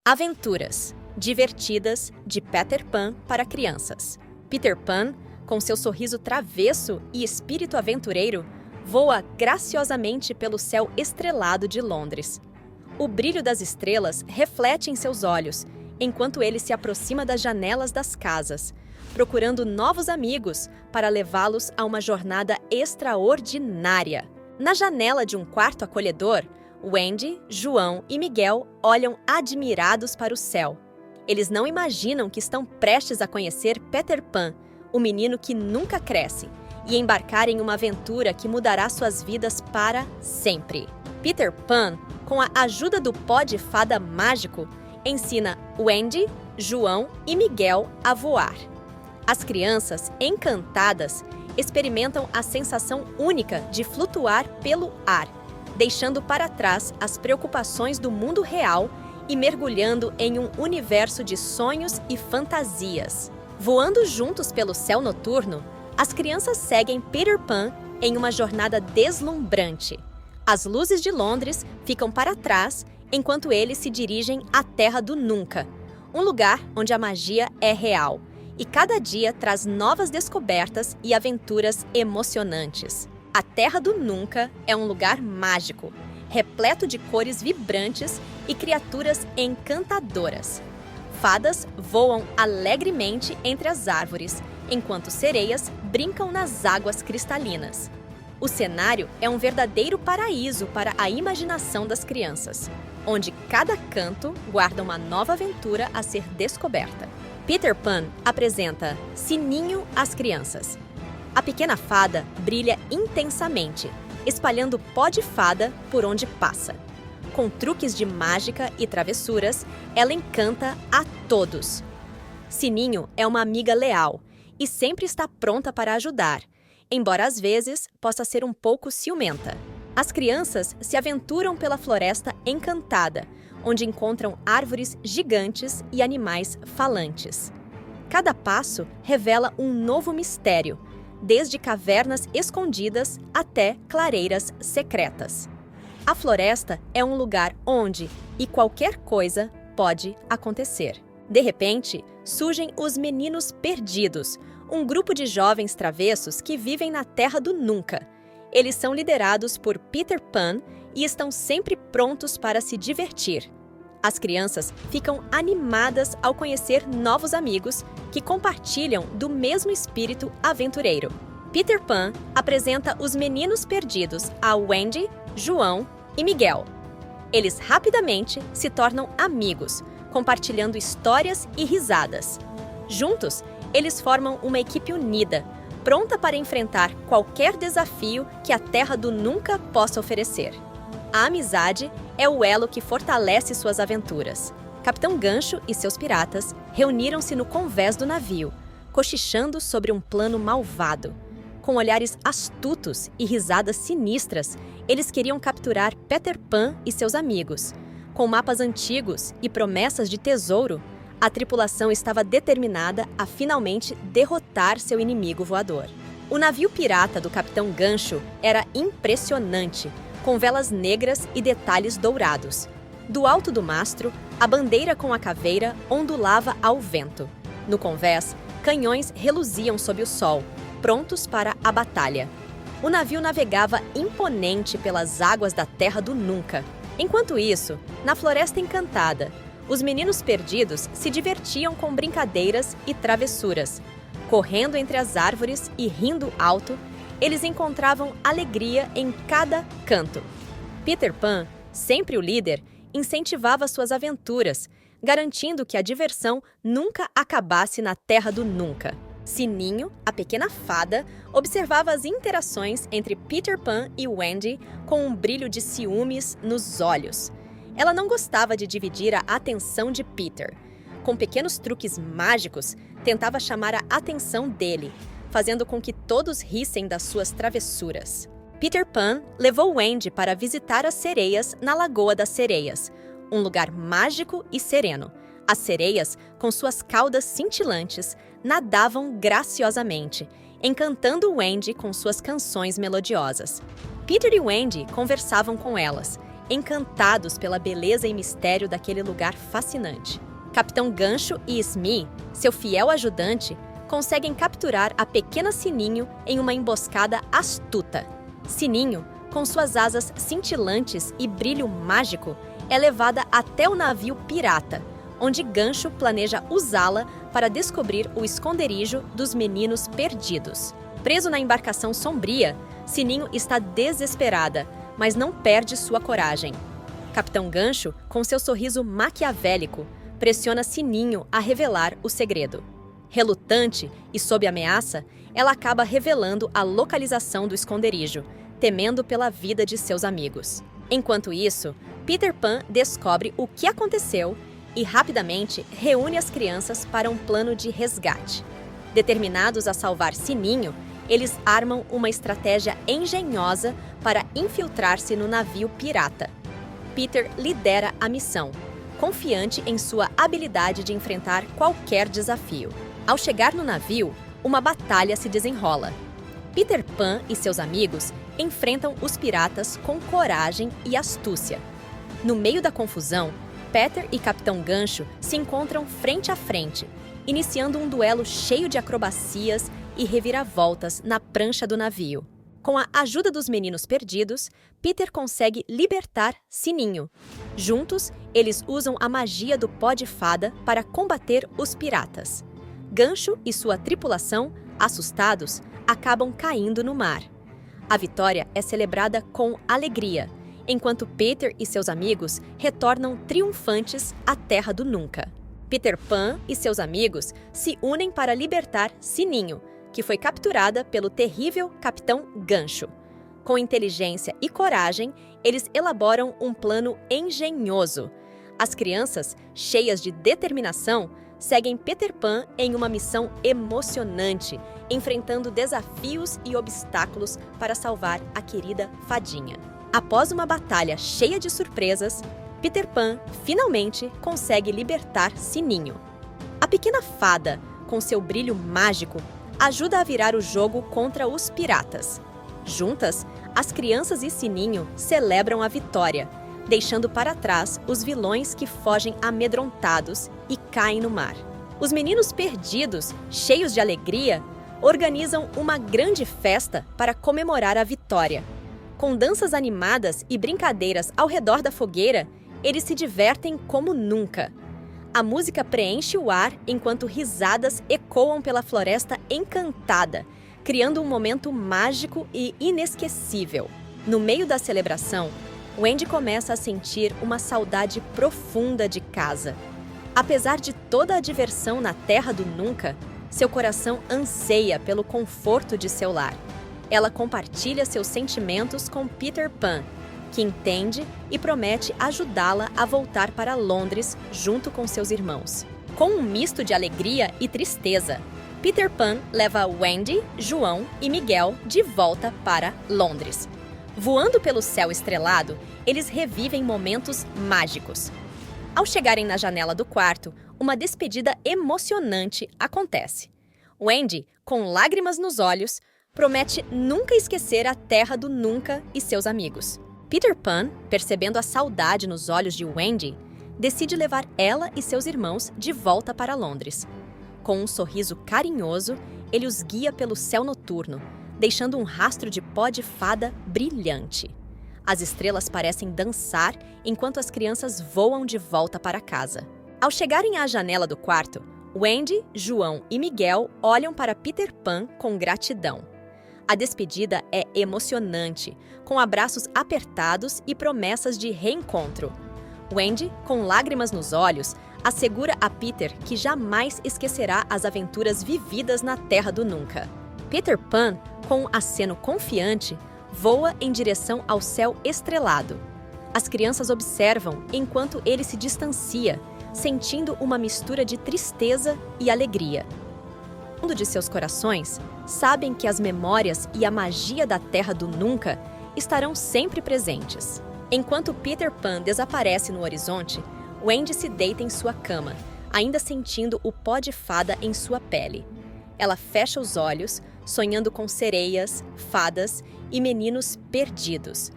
Aventuras divertidas de Peter Pan para crianças. Peter Pan, com seu sorriso travesso e espírito aventureiro, voa graciosamente pelo céu estrelado de Londres. O brilho das estrelas reflete em seus olhos, enquanto ele se aproxima das janelas das casas, procurando novos amigos para levá-los a uma jornada extraordinária. Na janela de um quarto acolhedor, Wendy, João e Miguel olham admirados para o céu. Eles não imaginam que estão prestes a conhecer Peter Pan, o menino que nunca cresce, e embarcar em uma aventura que mudará suas vidas para sempre. Peter Pan, com a ajuda do pó de fada mágico, ensina Wendy, João e Miguel a voar. As crianças, encantadas, experimentam a sensação única de flutuar pelo ar, deixando para trás as preocupações do mundo real e mergulhando em um universo de sonhos e fantasias. Voando juntos pelo céu noturno, as crianças seguem Peter Pan em uma jornada deslumbrante. As luzes de Londres ficam para trás enquanto eles se dirigem à Terra do Nunca, um lugar onde a magia é real, e cada dia traz novas descobertas e aventuras emocionantes. A Terra do Nunca é um lugar mágico, repleto de cores vibrantes e criaturas encantadoras. Fadas voam alegremente entre as árvores, enquanto sereias brincam nas águas cristalinas. O cenário é um verdadeiro paraíso para a imaginação das crianças, onde cada canto guarda uma nova aventura a ser descoberta. Peter Pan apresenta Sininho às crianças. A pequena fada brilha intensamente, espalhando pó de fada por onde passa. Com truques de mágica e travessuras, ela encanta a todos. Sininho é uma amiga leal e sempre está pronta para ajudar, embora às vezes possa ser um pouco ciumenta. As crianças se aventuram pela floresta encantada, onde encontram árvores gigantes e animais falantes. Cada passo revela um novo mistério, desde cavernas escondidas até clareiras secretas. A floresta é um lugar onde qualquer coisa pode acontecer. De repente, surgem os Meninos Perdidos, um grupo de jovens travessos que vivem na Terra do Nunca. Eles são liderados por Peter Pan e estão sempre prontos para se divertir. As crianças ficam animadas ao conhecer novos amigos que compartilham do mesmo espírito aventureiro. Peter Pan apresenta os Meninos Perdidos a Wendy, João e Miguel. Eles rapidamente se tornam amigos, compartilhando histórias e risadas. Juntos, eles formam uma equipe unida, pronta para enfrentar qualquer desafio que a Terra do Nunca possa oferecer. A amizade é o elo que fortalece suas aventuras. Capitão Gancho e seus piratas reuniram-se no convés do navio, cochichando sobre um plano malvado. Com olhares astutos e risadas sinistras, eles queriam capturar Peter Pan e seus amigos. Com mapas antigos e promessas de tesouro, a tripulação estava determinada a finalmente derrotar seu inimigo voador. O navio pirata do Capitão Gancho era impressionante, com velas negras e detalhes dourados. Do alto do mastro, a bandeira com a caveira ondulava ao vento. No convés, canhões reluziam sob o sol, prontos para a batalha. O navio navegava imponente pelas águas da Terra do Nunca. Enquanto isso, na Floresta Encantada, os Meninos Perdidos se divertiam com brincadeiras e travessuras. Correndo entre as árvores e rindo alto, eles encontravam alegria em cada canto. Peter Pan, sempre o líder, incentivava suas aventuras, garantindo que a diversão nunca acabasse na Terra do Nunca. Sininho, a pequena fada, observava as interações entre Peter Pan e Wendy com um brilho de ciúmes nos olhos. Ela não gostava de dividir a atenção de Peter. Com pequenos truques mágicos, tentava chamar a atenção dele, fazendo com que todos rissem das suas travessuras. Peter Pan levou Wendy para visitar as sereias na Lagoa das Sereias, um lugar mágico e sereno. As sereias, com suas caudas cintilantes, nadavam graciosamente, encantando Wendy com suas canções melodiosas. Peter e Wendy conversavam com elas, encantados pela beleza e mistério daquele lugar fascinante. Capitão Gancho e Smee, seu fiel ajudante, conseguem capturar a pequena Sininho em uma emboscada astuta. Sininho, com suas asas cintilantes e brilho mágico, é levada até o navio pirata, onde Gancho planeja usá-la para descobrir o esconderijo dos meninos perdidos. Preso na embarcação sombria, Sininho está desesperada, mas não perde sua coragem. Capitão Gancho, com seu sorriso maquiavélico, pressiona Sininho a revelar o segredo. Relutante e sob ameaça, ela acaba revelando a localização do esconderijo, temendo pela vida de seus amigos. Enquanto isso, Peter Pan descobre o que aconteceu e rapidamente reúne as crianças para um plano de resgate. Determinados a salvar Sininho, eles armam uma estratégia engenhosa para infiltrar-se no navio pirata. Peter lidera a missão, confiante em sua habilidade de enfrentar qualquer desafio. Ao chegar no navio, uma batalha se desenrola. Peter Pan e seus amigos enfrentam os piratas com coragem e astúcia. No meio da confusão, Peter e Capitão Gancho se encontram frente a frente, iniciando um duelo cheio de acrobacias e reviravoltas na prancha do navio. Com a ajuda dos meninos perdidos, Peter consegue libertar Sininho. Juntos, eles usam a magia do pó de fada para combater os piratas. Gancho e sua tripulação, assustados, acabam caindo no mar. A vitória é celebrada com alegria, enquanto Peter e seus amigos retornam triunfantes à Terra do Nunca. Peter Pan e seus amigos se unem para libertar Sininho, que foi capturada pelo terrível Capitão Gancho. Com inteligência e coragem, eles elaboram um plano engenhoso. As crianças, cheias de determinação, seguem Peter Pan em uma missão emocionante, enfrentando desafios e obstáculos para salvar a querida fadinha. Após uma batalha cheia de surpresas, Peter Pan finalmente consegue libertar Sininho. A pequena fada, com seu brilho mágico, ajuda a virar o jogo contra os piratas. Juntas, as crianças e Sininho celebram a vitória, deixando para trás os vilões que fogem amedrontados e caem no mar. Os meninos perdidos, cheios de alegria, organizam uma grande festa para comemorar a vitória. Com danças animadas e brincadeiras ao redor da fogueira, eles se divertem como nunca. A música preenche o ar enquanto risadas ecoam pela floresta encantada, criando um momento mágico e inesquecível. No meio da celebração, Wendy começa a sentir uma saudade profunda de casa. Apesar de toda a diversão na Terra do Nunca, seu coração anseia pelo conforto de seu lar. Ela compartilha seus sentimentos com Peter Pan, que entende e promete ajudá-la a voltar para Londres junto com seus irmãos. Com um misto de alegria e tristeza, Peter Pan leva Wendy, João e Miguel de volta para Londres. Voando pelo céu estrelado, eles revivem momentos mágicos. Ao chegarem na janela do quarto, uma despedida emocionante acontece. Wendy, com lágrimas nos olhos, promete nunca esquecer a Terra do Nunca e seus amigos. Peter Pan, percebendo a saudade nos olhos de Wendy, decide levar ela e seus irmãos de volta para Londres. Com um sorriso carinhoso, ele os guia pelo céu noturno, deixando um rastro de pó de fada brilhante. As estrelas parecem dançar enquanto as crianças voam de volta para casa. Ao chegarem à janela do quarto, Wendy, João e Miguel olham para Peter Pan com gratidão. A despedida é emocionante, com abraços apertados e promessas de reencontro. Wendy, com lágrimas nos olhos, assegura a Peter que jamais esquecerá as aventuras vividas na Terra do Nunca. Peter Pan, com um aceno confiante, voa em direção ao céu estrelado. As crianças observam enquanto ele se distancia, sentindo uma mistura de tristeza e alegria. No fundo de seus corações, sabem que as memórias e a magia da Terra do Nunca estarão sempre presentes. Enquanto Peter Pan desaparece no horizonte, Wendy se deita em sua cama, ainda sentindo o pó de fada em sua pele. Ela fecha os olhos, sonhando com sereias, fadas e meninos perdidos.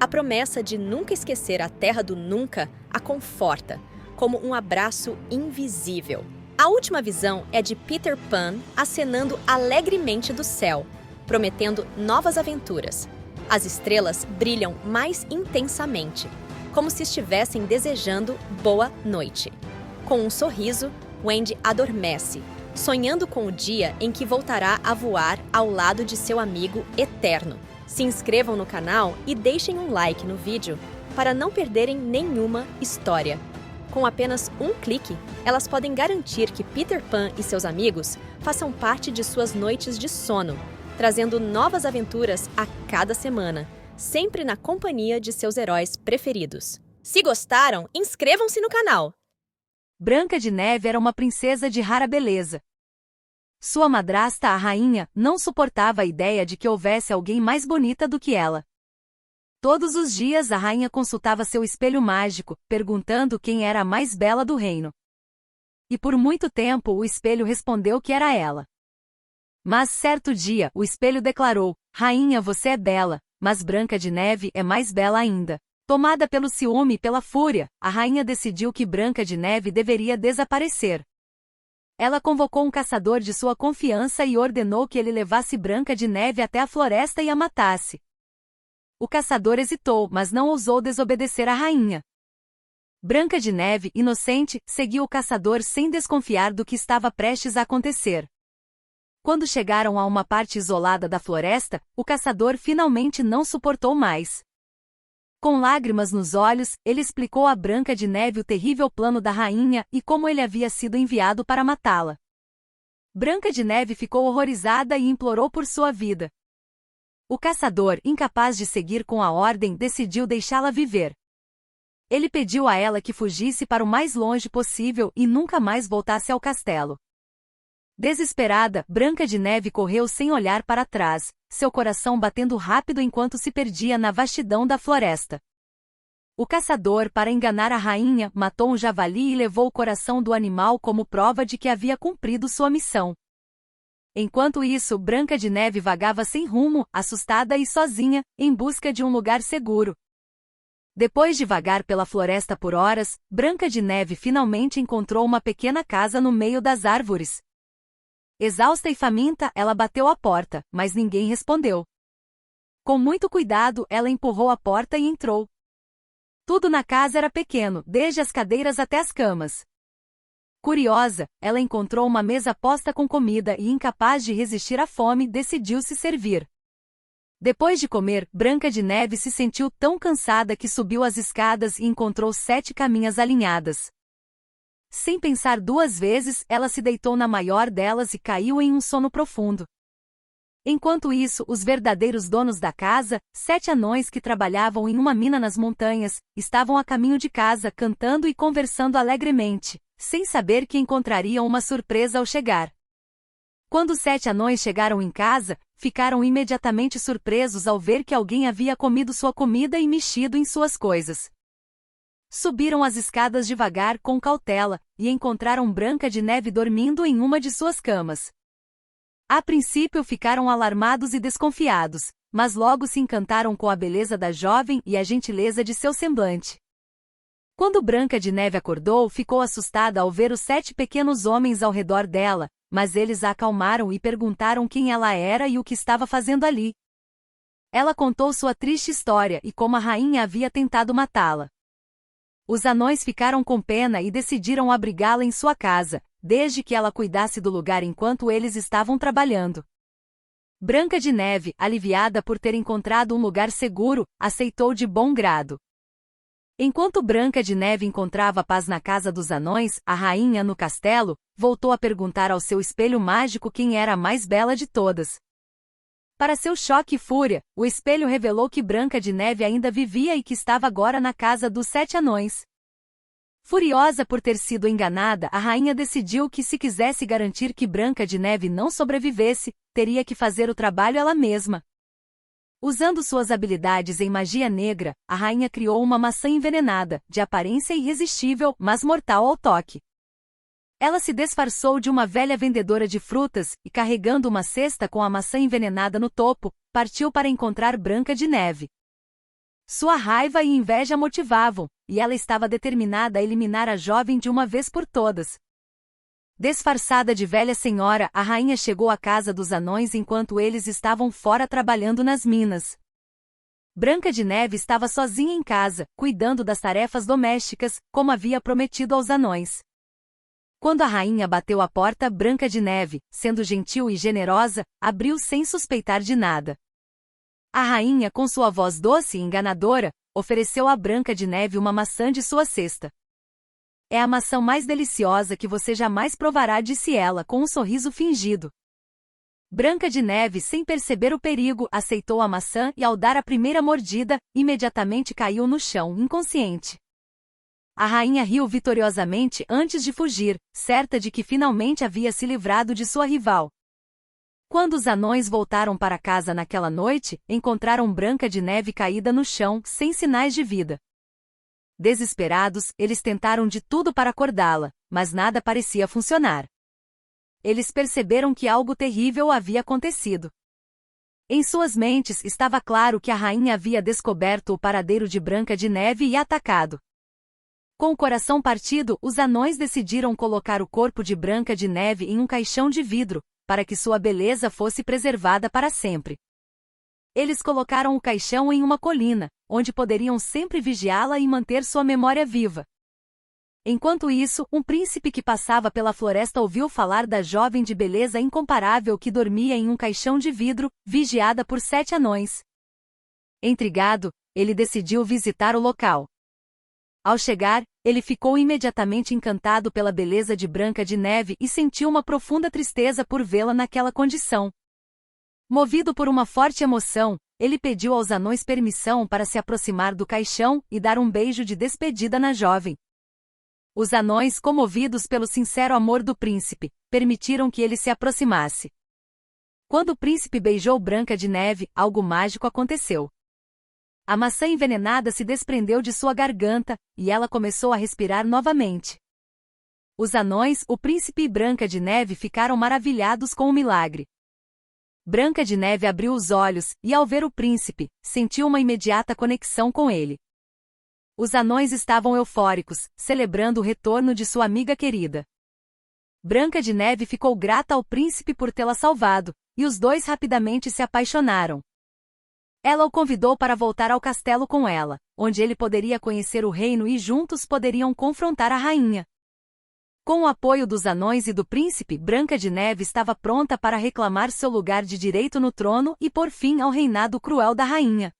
A promessa de nunca esquecer a Terra do Nunca a conforta, como um abraço invisível. A última visão é de Peter Pan acenando alegremente do céu, prometendo novas aventuras. As estrelas brilham mais intensamente, como se estivessem desejando boa noite. Com um sorriso, Wendy adormece, sonhando com o dia em que voltará a voar ao lado de seu amigo eterno. Se inscrevam no canal e deixem um like no vídeo para não perderem nenhuma história. Com apenas um clique, elas podem garantir que Peter Pan e seus amigos façam parte de suas noites de sono, trazendo novas aventuras a cada semana, sempre na companhia de seus heróis preferidos. Se gostaram, inscrevam-se no canal! Branca de Neve era uma princesa de rara beleza. Sua madrasta, a rainha, não suportava a ideia de que houvesse alguém mais bonita do que ela. Todos os dias a rainha consultava seu espelho mágico, perguntando quem era a mais bela do reino. E por muito tempo o espelho respondeu que era ela. Mas certo dia o espelho declarou: "Rainha, você é bela, mas Branca de Neve é mais bela ainda." Tomada pelo ciúme e pela fúria, a rainha decidiu que Branca de Neve deveria desaparecer. Ela convocou um caçador de sua confiança e ordenou que ele levasse Branca de Neve até a floresta e a matasse. O caçador hesitou, mas não ousou desobedecer à rainha. Branca de Neve, inocente, seguiu o caçador sem desconfiar do que estava prestes a acontecer. Quando chegaram a uma parte isolada da floresta, o caçador finalmente não suportou mais. Com lágrimas nos olhos, ele explicou a Branca de Neve o terrível plano da rainha e como ele havia sido enviado para matá-la. Branca de Neve ficou horrorizada e implorou por sua vida. O caçador, incapaz de seguir com a ordem, decidiu deixá-la viver. Ele pediu a ela que fugisse para o mais longe possível e nunca mais voltasse ao castelo. Desesperada, Branca de Neve correu sem olhar para trás, seu coração batendo rápido enquanto se perdia na vastidão da floresta. O caçador, para enganar a rainha, matou um javali e levou o coração do animal como prova de que havia cumprido sua missão. Enquanto isso, Branca de Neve vagava sem rumo, assustada e sozinha, em busca de um lugar seguro. Depois de vagar pela floresta por horas, Branca de Neve finalmente encontrou uma pequena casa no meio das árvores. Exausta e faminta, ela bateu à porta, mas ninguém respondeu. Com muito cuidado, ela empurrou a porta e entrou. Tudo na casa era pequeno, desde as cadeiras até as camas. Curiosa, ela encontrou uma mesa posta com comida e, incapaz de resistir à fome, decidiu se servir. Depois de comer, Branca de Neve se sentiu tão cansada que subiu as escadas e encontrou 7 caminhas alinhadas. Sem pensar 2 vezes, ela se deitou na maior delas e caiu em um sono profundo. Enquanto isso, os verdadeiros donos da casa, 7 anões que trabalhavam em uma mina nas montanhas, estavam a caminho de casa cantando e conversando alegremente, sem saber que encontrariam uma surpresa ao chegar. Quando os 7 anões chegaram em casa, ficaram imediatamente surpresos ao ver que alguém havia comido sua comida e mexido em suas coisas. Subiram as escadas devagar com cautela, e encontraram Branca de Neve dormindo em uma de suas camas. A princípio ficaram alarmados e desconfiados, mas logo se encantaram com a beleza da jovem e a gentileza de seu semblante. Quando Branca de Neve acordou, ficou assustada ao ver os 7 pequenos homens ao redor dela, mas eles a acalmaram e perguntaram quem ela era e o que estava fazendo ali. Ela contou sua triste história e como a rainha havia tentado matá-la. Os anões ficaram com pena e decidiram abrigá-la em sua casa, desde que ela cuidasse do lugar enquanto eles estavam trabalhando. Branca de Neve, aliviada por ter encontrado um lugar seguro, aceitou de bom grado. Enquanto Branca de Neve encontrava paz na casa dos anões, a rainha, no castelo, voltou a perguntar ao seu espelho mágico quem era a mais bela de todas. Para seu choque e fúria, o espelho revelou que Branca de Neve ainda vivia e que estava agora na casa dos 7 anões. Furiosa por ter sido enganada, a rainha decidiu que se quisesse garantir que Branca de Neve não sobrevivesse, teria que fazer o trabalho ela mesma. Usando suas habilidades em magia negra, a rainha criou uma maçã envenenada, de aparência irresistível, mas mortal ao toque. Ela se disfarçou de uma velha vendedora de frutas e, carregando uma cesta com a maçã envenenada no topo, partiu para encontrar Branca de Neve. Sua raiva e inveja motivavam, e ela estava determinada a eliminar a jovem de uma vez por todas. Disfarçada de velha senhora, a rainha chegou à casa dos anões enquanto eles estavam fora trabalhando nas minas. Branca de Neve estava sozinha em casa, cuidando das tarefas domésticas, como havia prometido aos anões. Quando a rainha bateu à porta, Branca de Neve, sendo gentil e generosa, abriu sem suspeitar de nada. A rainha, com sua voz doce e enganadora, ofereceu a Branca de Neve uma maçã de sua cesta. É a maçã mais deliciosa que você jamais provará, disse ela com um sorriso fingido. Branca de Neve, sem perceber o perigo, aceitou a maçã e, ao dar a primeira mordida, imediatamente caiu no chão, inconsciente. A rainha riu vitoriosamente antes de fugir, certa de que finalmente havia se livrado de sua rival. Quando os anões voltaram para casa naquela noite, encontraram Branca de Neve caída no chão, sem sinais de vida. Desesperados, eles tentaram de tudo para acordá-la, mas nada parecia funcionar. Eles perceberam que algo terrível havia acontecido. Em suas mentes estava claro que a rainha havia descoberto o paradeiro de Branca de Neve e atacado. Com o coração partido, os anões decidiram colocar o corpo de Branca de Neve em um caixão de vidro, para que sua beleza fosse preservada para sempre. Eles colocaram o caixão em uma colina, onde poderiam sempre vigiá-la e manter sua memória viva. Enquanto isso, um príncipe que passava pela floresta ouviu falar da jovem de beleza incomparável que dormia em um caixão de vidro, vigiada por 7 anões. Intrigado, ele decidiu visitar o local. Ao chegar, ele ficou imediatamente encantado pela beleza de Branca de Neve e sentiu uma profunda tristeza por vê-la naquela condição. Movido por uma forte emoção, ele pediu aos anões permissão para se aproximar do caixão e dar um beijo de despedida na jovem. Os anões, comovidos pelo sincero amor do príncipe, permitiram que ele se aproximasse. Quando o príncipe beijou Branca de Neve, algo mágico aconteceu. A maçã envenenada se desprendeu de sua garganta, e ela começou a respirar novamente. Os anões, o príncipe e Branca de Neve ficaram maravilhados com o milagre. Branca de Neve abriu os olhos, e ao ver o príncipe, sentiu uma imediata conexão com ele. Os anões estavam eufóricos, celebrando o retorno de sua amiga querida. Branca de Neve ficou grata ao príncipe por tê-la salvado, e os dois rapidamente se apaixonaram. Ela o convidou para voltar ao castelo com ela, onde ele poderia conhecer o reino e juntos poderiam confrontar a rainha. Com o apoio dos anões e do príncipe, Branca de Neve estava pronta para reclamar seu lugar de direito no trono e pôr fim ao reinado cruel da rainha.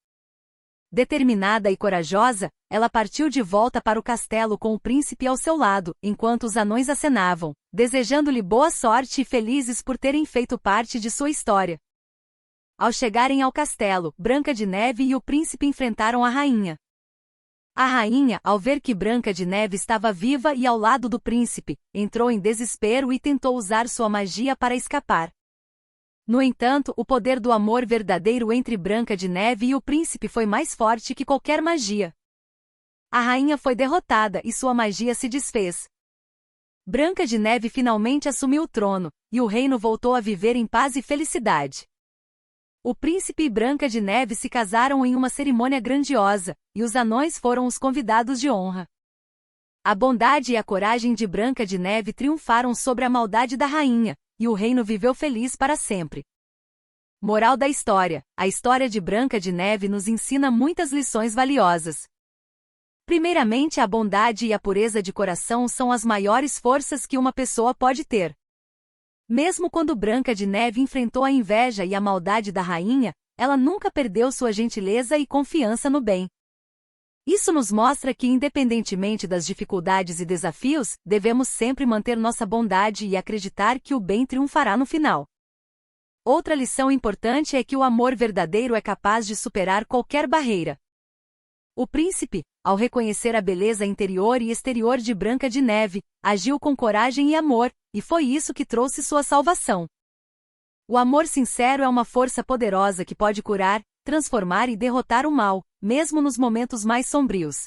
Determinada e corajosa, ela partiu de volta para o castelo com o príncipe ao seu lado, enquanto os anões acenavam, desejando-lhe boa sorte e felizes por terem feito parte de sua história. Ao chegarem ao castelo, Branca de Neve e o príncipe enfrentaram a rainha. A rainha, ao ver que Branca de Neve estava viva e ao lado do príncipe, entrou em desespero e tentou usar sua magia para escapar. No entanto, o poder do amor verdadeiro entre Branca de Neve e o príncipe foi mais forte que qualquer magia. A rainha foi derrotada e sua magia se desfez. Branca de Neve finalmente assumiu o trono, e o reino voltou a viver em paz e felicidade. O príncipe e Branca de Neve se casaram em uma cerimônia grandiosa, e os anões foram os convidados de honra. A bondade e a coragem de Branca de Neve triunfaram sobre a maldade da rainha, e o reino viveu feliz para sempre. Moral da história: a história de Branca de Neve nos ensina muitas lições valiosas. Primeiramente, a bondade e a pureza de coração são as maiores forças que uma pessoa pode ter. Mesmo quando Branca de Neve enfrentou a inveja e a maldade da rainha, ela nunca perdeu sua gentileza e confiança no bem. Isso nos mostra que, independentemente das dificuldades e desafios, devemos sempre manter nossa bondade e acreditar que o bem triunfará no final. Outra lição importante é que o amor verdadeiro é capaz de superar qualquer barreira. O príncipe, ao reconhecer a beleza interior e exterior de Branca de Neve, agiu com coragem e amor, e foi isso que trouxe sua salvação. O amor sincero é uma força poderosa que pode curar, transformar e derrotar o mal, mesmo nos momentos mais sombrios.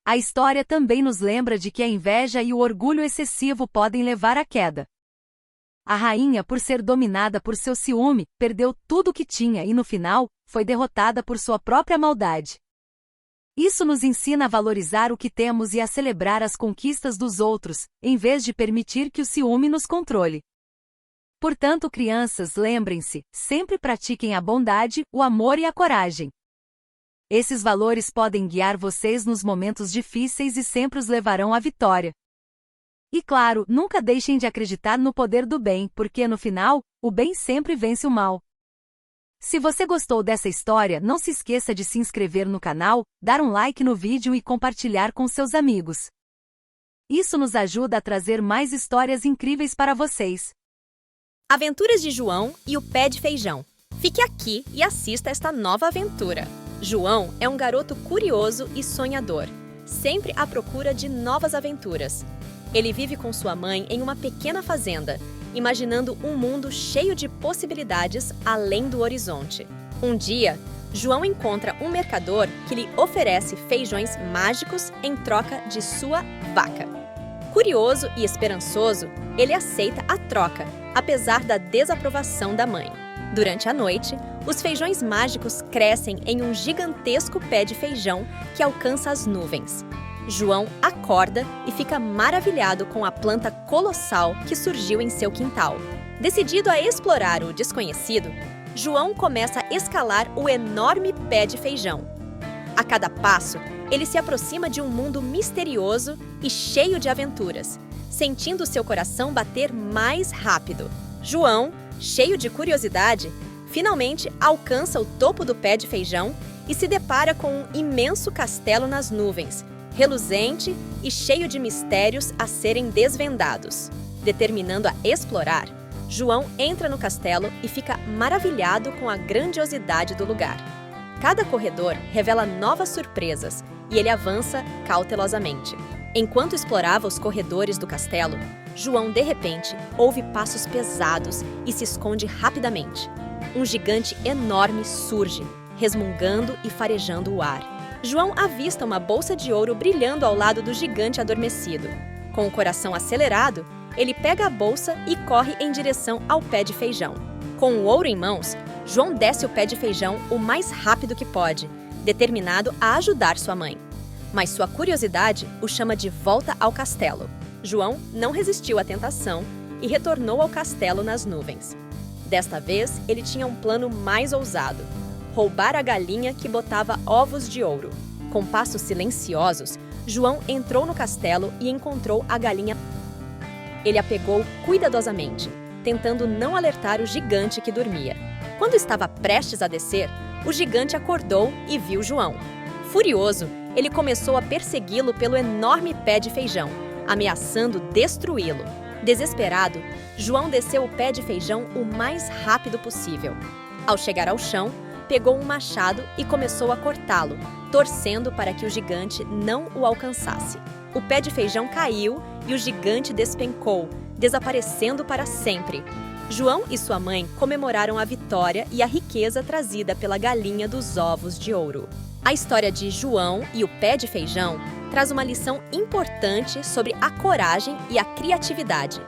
A história também nos lembra de que a inveja e o orgulho excessivo podem levar à queda. A rainha, por ser dominada por seu ciúme, perdeu tudo o que tinha e no final, foi derrotada por sua própria maldade. Isso nos ensina a valorizar o que temos e a celebrar as conquistas dos outros, em vez de permitir que o ciúme nos controle. Portanto, crianças, lembrem-se, sempre pratiquem a bondade, o amor e a coragem. Esses valores podem guiar vocês nos momentos difíceis e sempre os levarão à vitória. E claro, nunca deixem de acreditar no poder do bem, porque no final, o bem sempre vence o mal. Se você gostou dessa história, não se esqueça de se inscrever no canal, dar um like no vídeo e compartilhar com seus amigos. Isso nos ajuda a trazer mais histórias incríveis para vocês. Aventuras de João e o Pé de Feijão. Fique aqui e assista esta nova aventura. João é um garoto curioso e sonhador, sempre à procura de novas aventuras. Ele vive com sua mãe em uma pequena fazenda, imaginando um mundo cheio de possibilidades além do horizonte. Um dia, João encontra um mercador que lhe oferece feijões mágicos em troca de sua vaca. Curioso e esperançoso, ele aceita a troca, apesar da desaprovação da mãe. Durante a noite, os feijões mágicos crescem em um gigantesco pé de feijão que alcança as nuvens. João acorda e fica maravilhado com a planta colossal que surgiu em seu quintal. Decidido a explorar o desconhecido, João começa a escalar o enorme pé de feijão. A cada passo, ele se aproxima de um mundo misterioso e cheio de aventuras, sentindo seu coração bater mais rápido. João, cheio de curiosidade, finalmente alcança o topo do pé de feijão e se depara com um imenso castelo nas nuvens, reluzente e cheio de mistérios a serem desvendados. Determinando a explorar, João entra no castelo e fica maravilhado com a grandiosidade do lugar. Cada corredor revela novas surpresas e ele avança cautelosamente. Enquanto explorava os corredores do castelo, João, de repente, ouve passos pesados e se esconde rapidamente. Um gigante enorme surge, resmungando e farejando o ar. João avista uma bolsa de ouro brilhando ao lado do gigante adormecido. Com o coração acelerado, ele pega a bolsa e corre em direção ao pé de feijão. Com o ouro em mãos, João desce o pé de feijão o mais rápido que pode, determinado a ajudar sua mãe. Mas sua curiosidade o chama de volta ao castelo. João não resistiu à tentação e retornou ao castelo nas nuvens. Desta vez, ele tinha um plano mais ousado: roubar a galinha que botava ovos de ouro. Com passos silenciosos, João entrou no castelo e encontrou a galinha. Ele a pegou cuidadosamente, tentando não alertar o gigante que dormia. Quando estava prestes a descer, o gigante acordou e viu João. Furioso, ele começou a persegui-lo pelo enorme pé de feijão, ameaçando destruí-lo. Desesperado, João desceu o pé de feijão o mais rápido possível. Ao chegar ao chão, pegou um machado e começou a cortá-lo, torcendo para que o gigante não o alcançasse. O pé de feijão caiu e o gigante despencou, desaparecendo para sempre. João e sua mãe comemoraram a vitória e a riqueza trazida pela galinha dos ovos de ouro. A história de João e o pé de feijão traz uma lição importante sobre a coragem e a criatividade.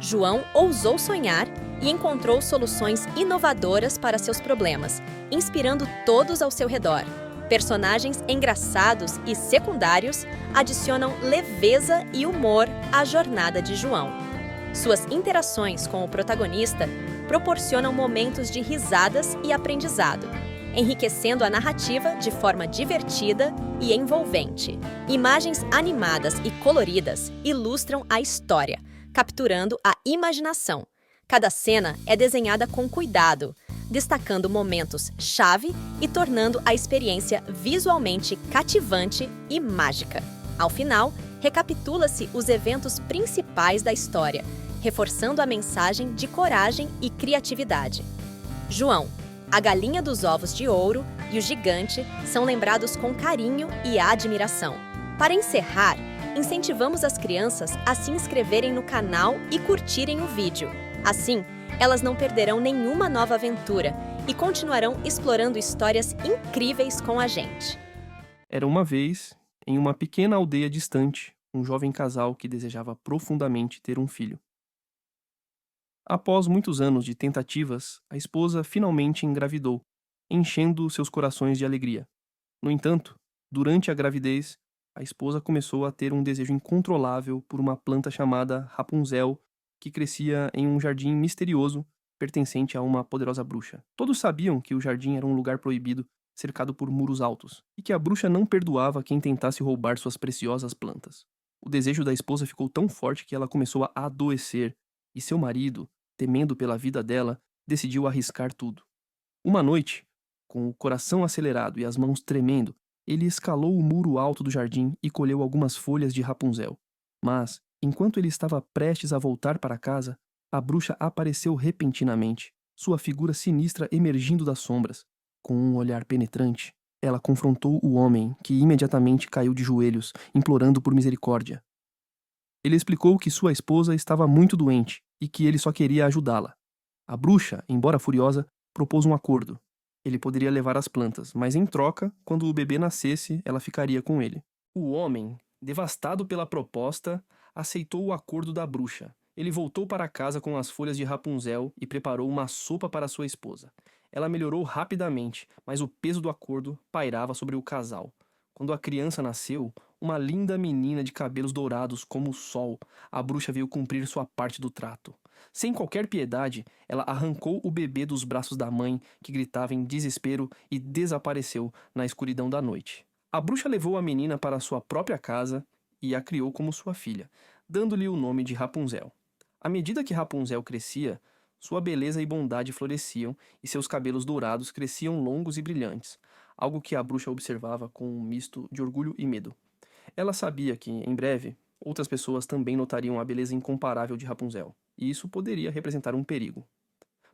João ousou sonhar e encontrou soluções inovadoras para seus problemas, inspirando todos ao seu redor. Personagens engraçados e secundários adicionam leveza e humor à jornada de João. Suas interações com o protagonista proporcionam momentos de risadas e aprendizado, enriquecendo a narrativa de forma divertida e envolvente. Imagens animadas e coloridas ilustram a história, capturando a imaginação. Cada cena é desenhada com cuidado, destacando momentos-chave e tornando a experiência visualmente cativante e mágica. Ao final, recapitula-se os eventos principais da história, reforçando a mensagem de coragem e criatividade. João, a galinha dos ovos de ouro e o gigante são lembrados com carinho e admiração. Para encerrar, incentivamos as crianças a se inscreverem no canal e curtirem o vídeo. Assim, elas não perderão nenhuma nova aventura e continuarão explorando histórias incríveis com a gente. Era uma vez, em uma pequena aldeia distante, um jovem casal que desejava profundamente ter um filho. Após muitos anos de tentativas, a esposa finalmente engravidou, enchendo seus corações de alegria. No entanto, Durante a gravidez, a esposa começou a ter um desejo incontrolável por uma planta chamada Rapunzel, que crescia em um jardim misterioso pertencente a uma poderosa bruxa. Todos sabiam que o jardim era um lugar proibido, cercado por muros altos, e que a bruxa não perdoava quem tentasse roubar suas preciosas plantas. O desejo da esposa ficou tão forte que ela começou a adoecer, e seu marido, temendo pela vida dela, decidiu arriscar tudo. Uma noite, com o coração acelerado e as mãos tremendo, ele escalou o muro alto do jardim e colheu algumas folhas de Rapunzel. Mas, enquanto ele estava prestes a voltar para casa, a bruxa apareceu repentinamente, sua figura sinistra emergindo das sombras. Com um olhar penetrante, ela confrontou o homem, que imediatamente caiu de joelhos, implorando por misericórdia. Ele explicou que sua esposa estava muito doente e que ele só queria ajudá-la. A bruxa, embora furiosa, propôs um acordo. Ele poderia levar as plantas, mas em troca, quando o bebê nascesse, ela ficaria com ele. O homem, devastado pela proposta, aceitou o acordo da bruxa. Ele voltou para casa com as folhas de Rapunzel e preparou uma sopa para sua esposa. Ela melhorou rapidamente, mas o peso do acordo pairava sobre o casal. Quando a criança nasceu, uma linda menina de cabelos dourados como o sol, a bruxa veio cumprir sua parte do trato. Sem qualquer piedade, ela arrancou o bebê dos braços da mãe, que gritava em desespero, e desapareceu na escuridão da noite. A bruxa levou a menina para sua própria casa e a criou como sua filha, dando-lhe o nome de Rapunzel. À medida que Rapunzel crescia, sua beleza e bondade floresciam e seus cabelos dourados cresciam longos e brilhantes, algo que a bruxa observava com um misto de orgulho e medo. Ela sabia que, em breve, outras pessoas também notariam a beleza incomparável de Rapunzel, e isso poderia representar um perigo.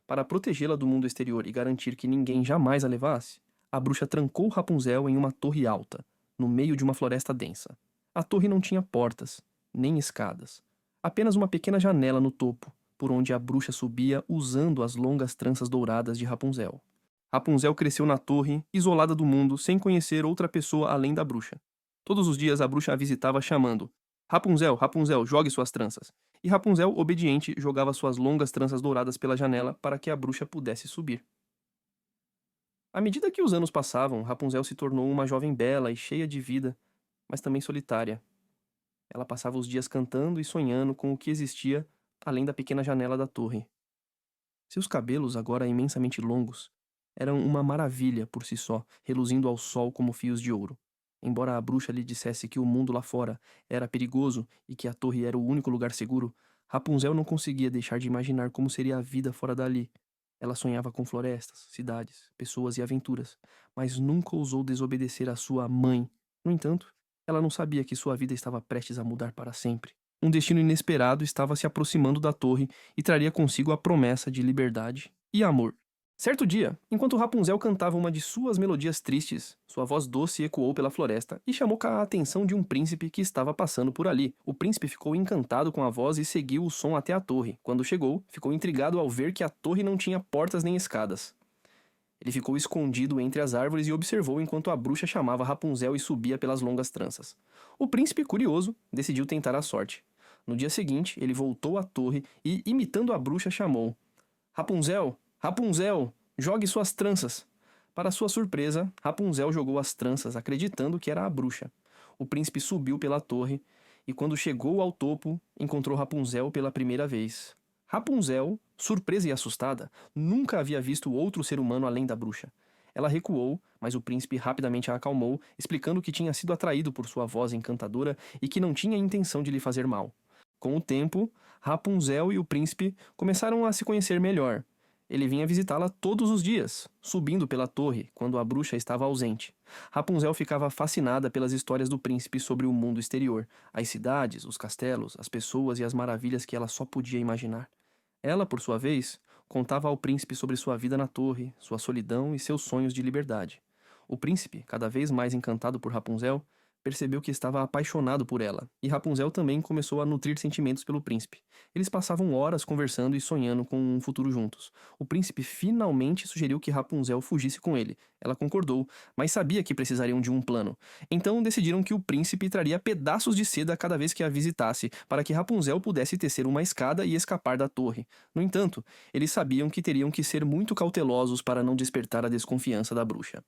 Para protegê-la do mundo exterior e garantir que ninguém jamais a levasse, a bruxa trancou Rapunzel em uma torre alta, no meio de uma floresta densa. A torre não tinha portas, nem escadas, apenas uma pequena janela no topo, por onde a bruxa subia usando as longas tranças douradas de Rapunzel. Rapunzel cresceu na torre, isolada do mundo, sem conhecer outra pessoa além da bruxa. Todos os dias a bruxa a visitava chamando: Rapunzel, Rapunzel, jogue suas tranças. E Rapunzel, obediente, jogava suas longas tranças douradas pela janela para que a bruxa pudesse subir. À medida que os anos passavam, Rapunzel se tornou uma jovem bela e cheia de vida, mas também solitária. Ela passava os dias cantando e sonhando com o que existia além da pequena janela da torre. Seus cabelos, agora imensamente longos, eram uma maravilha por si só, reluzindo ao sol como fios de ouro. Embora a bruxa lhe dissesse que o mundo lá fora era perigoso e que a torre era o único lugar seguro, Rapunzel não conseguia deixar de imaginar como seria a vida fora dali. Ela sonhava com florestas, cidades, pessoas e aventuras, mas nunca ousou desobedecer à sua mãe. No entanto, ela não sabia que sua vida estava prestes a mudar para sempre. Um destino inesperado estava se aproximando da torre e traria consigo a promessa de liberdade e amor. Certo dia, enquanto Rapunzel cantava uma de suas melodias tristes, sua voz doce ecoou pela floresta e chamou a atenção de um príncipe que estava passando por ali. O príncipe ficou encantado com a voz e seguiu o som até a torre. Quando chegou, ficou intrigado ao ver que a torre não tinha portas nem escadas. Ele ficou escondido entre as árvores e observou enquanto a bruxa chamava Rapunzel e subia pelas longas tranças. O príncipe, curioso, decidiu tentar a sorte. No dia seguinte, ele voltou à torre e, imitando a bruxa, chamou: Rapunzel! Rapunzel, jogue suas tranças. Para sua surpresa, Rapunzel jogou as tranças, acreditando que era a bruxa. O príncipe subiu pela torre e, quando chegou ao topo, encontrou Rapunzel pela primeira vez. Rapunzel, surpresa e assustada, nunca havia visto outro ser humano além da bruxa. Ela recuou, mas o príncipe rapidamente a acalmou, explicando que tinha sido atraído por sua voz encantadora e que não tinha intenção de lhe fazer mal. Com o tempo, Rapunzel e o príncipe começaram a se conhecer melhor. Ele vinha visitá-la todos os dias, subindo pela torre, quando a bruxa estava ausente. Rapunzel ficava fascinada pelas histórias do príncipe sobre o mundo exterior, as cidades, os castelos, as pessoas e as maravilhas que ela só podia imaginar. Ela, por sua vez, contava ao príncipe sobre sua vida na torre, sua solidão e seus sonhos de liberdade. O príncipe, cada vez mais encantado por Rapunzel, percebeu que estava apaixonado por ela, e Rapunzel também começou a nutrir sentimentos pelo príncipe. Eles passavam horas conversando e sonhando com um futuro juntos. O príncipe finalmente sugeriu que Rapunzel fugisse com ele. Ela concordou, mas sabia que precisariam de um plano. Então decidiram que o príncipe traria pedaços de seda cada vez que a visitasse, para que Rapunzel pudesse tecer uma escada e escapar da torre. No entanto, eles sabiam que teriam que ser muito cautelosos para não despertar a desconfiança da bruxa.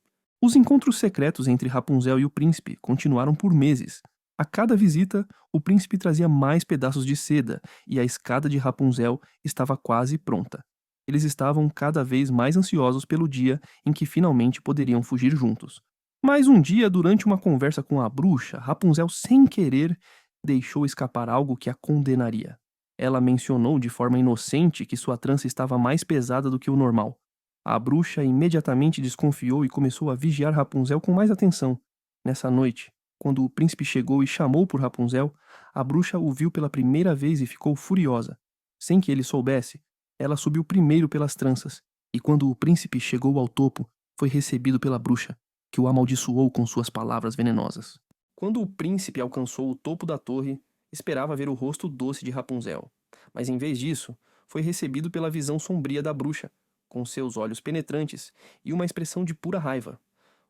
Os encontros secretos entre Rapunzel e o príncipe continuaram por meses. A cada visita, o príncipe trazia mais pedaços de seda e a escada de Rapunzel estava quase pronta. Eles estavam cada vez mais ansiosos pelo dia em que finalmente poderiam fugir juntos. Mas um dia, durante uma conversa com a bruxa, Rapunzel, sem querer, deixou escapar algo que a condenaria. Ela mencionou de forma inocente que sua trança estava mais pesada do que o normal. A bruxa imediatamente desconfiou e começou a vigiar Rapunzel com mais atenção. Nessa noite, quando o príncipe chegou e chamou por Rapunzel, a bruxa o viu pela primeira vez e ficou furiosa. Sem que ele soubesse, ela subiu primeiro pelas tranças, e quando o príncipe chegou ao topo, foi recebido pela bruxa, que o amaldiçoou com suas palavras venenosas. Quando o príncipe alcançou o topo da torre, esperava ver o rosto doce de Rapunzel, mas em vez disso, foi recebido pela visão sombria da bruxa, com seus olhos penetrantes e uma expressão de pura raiva.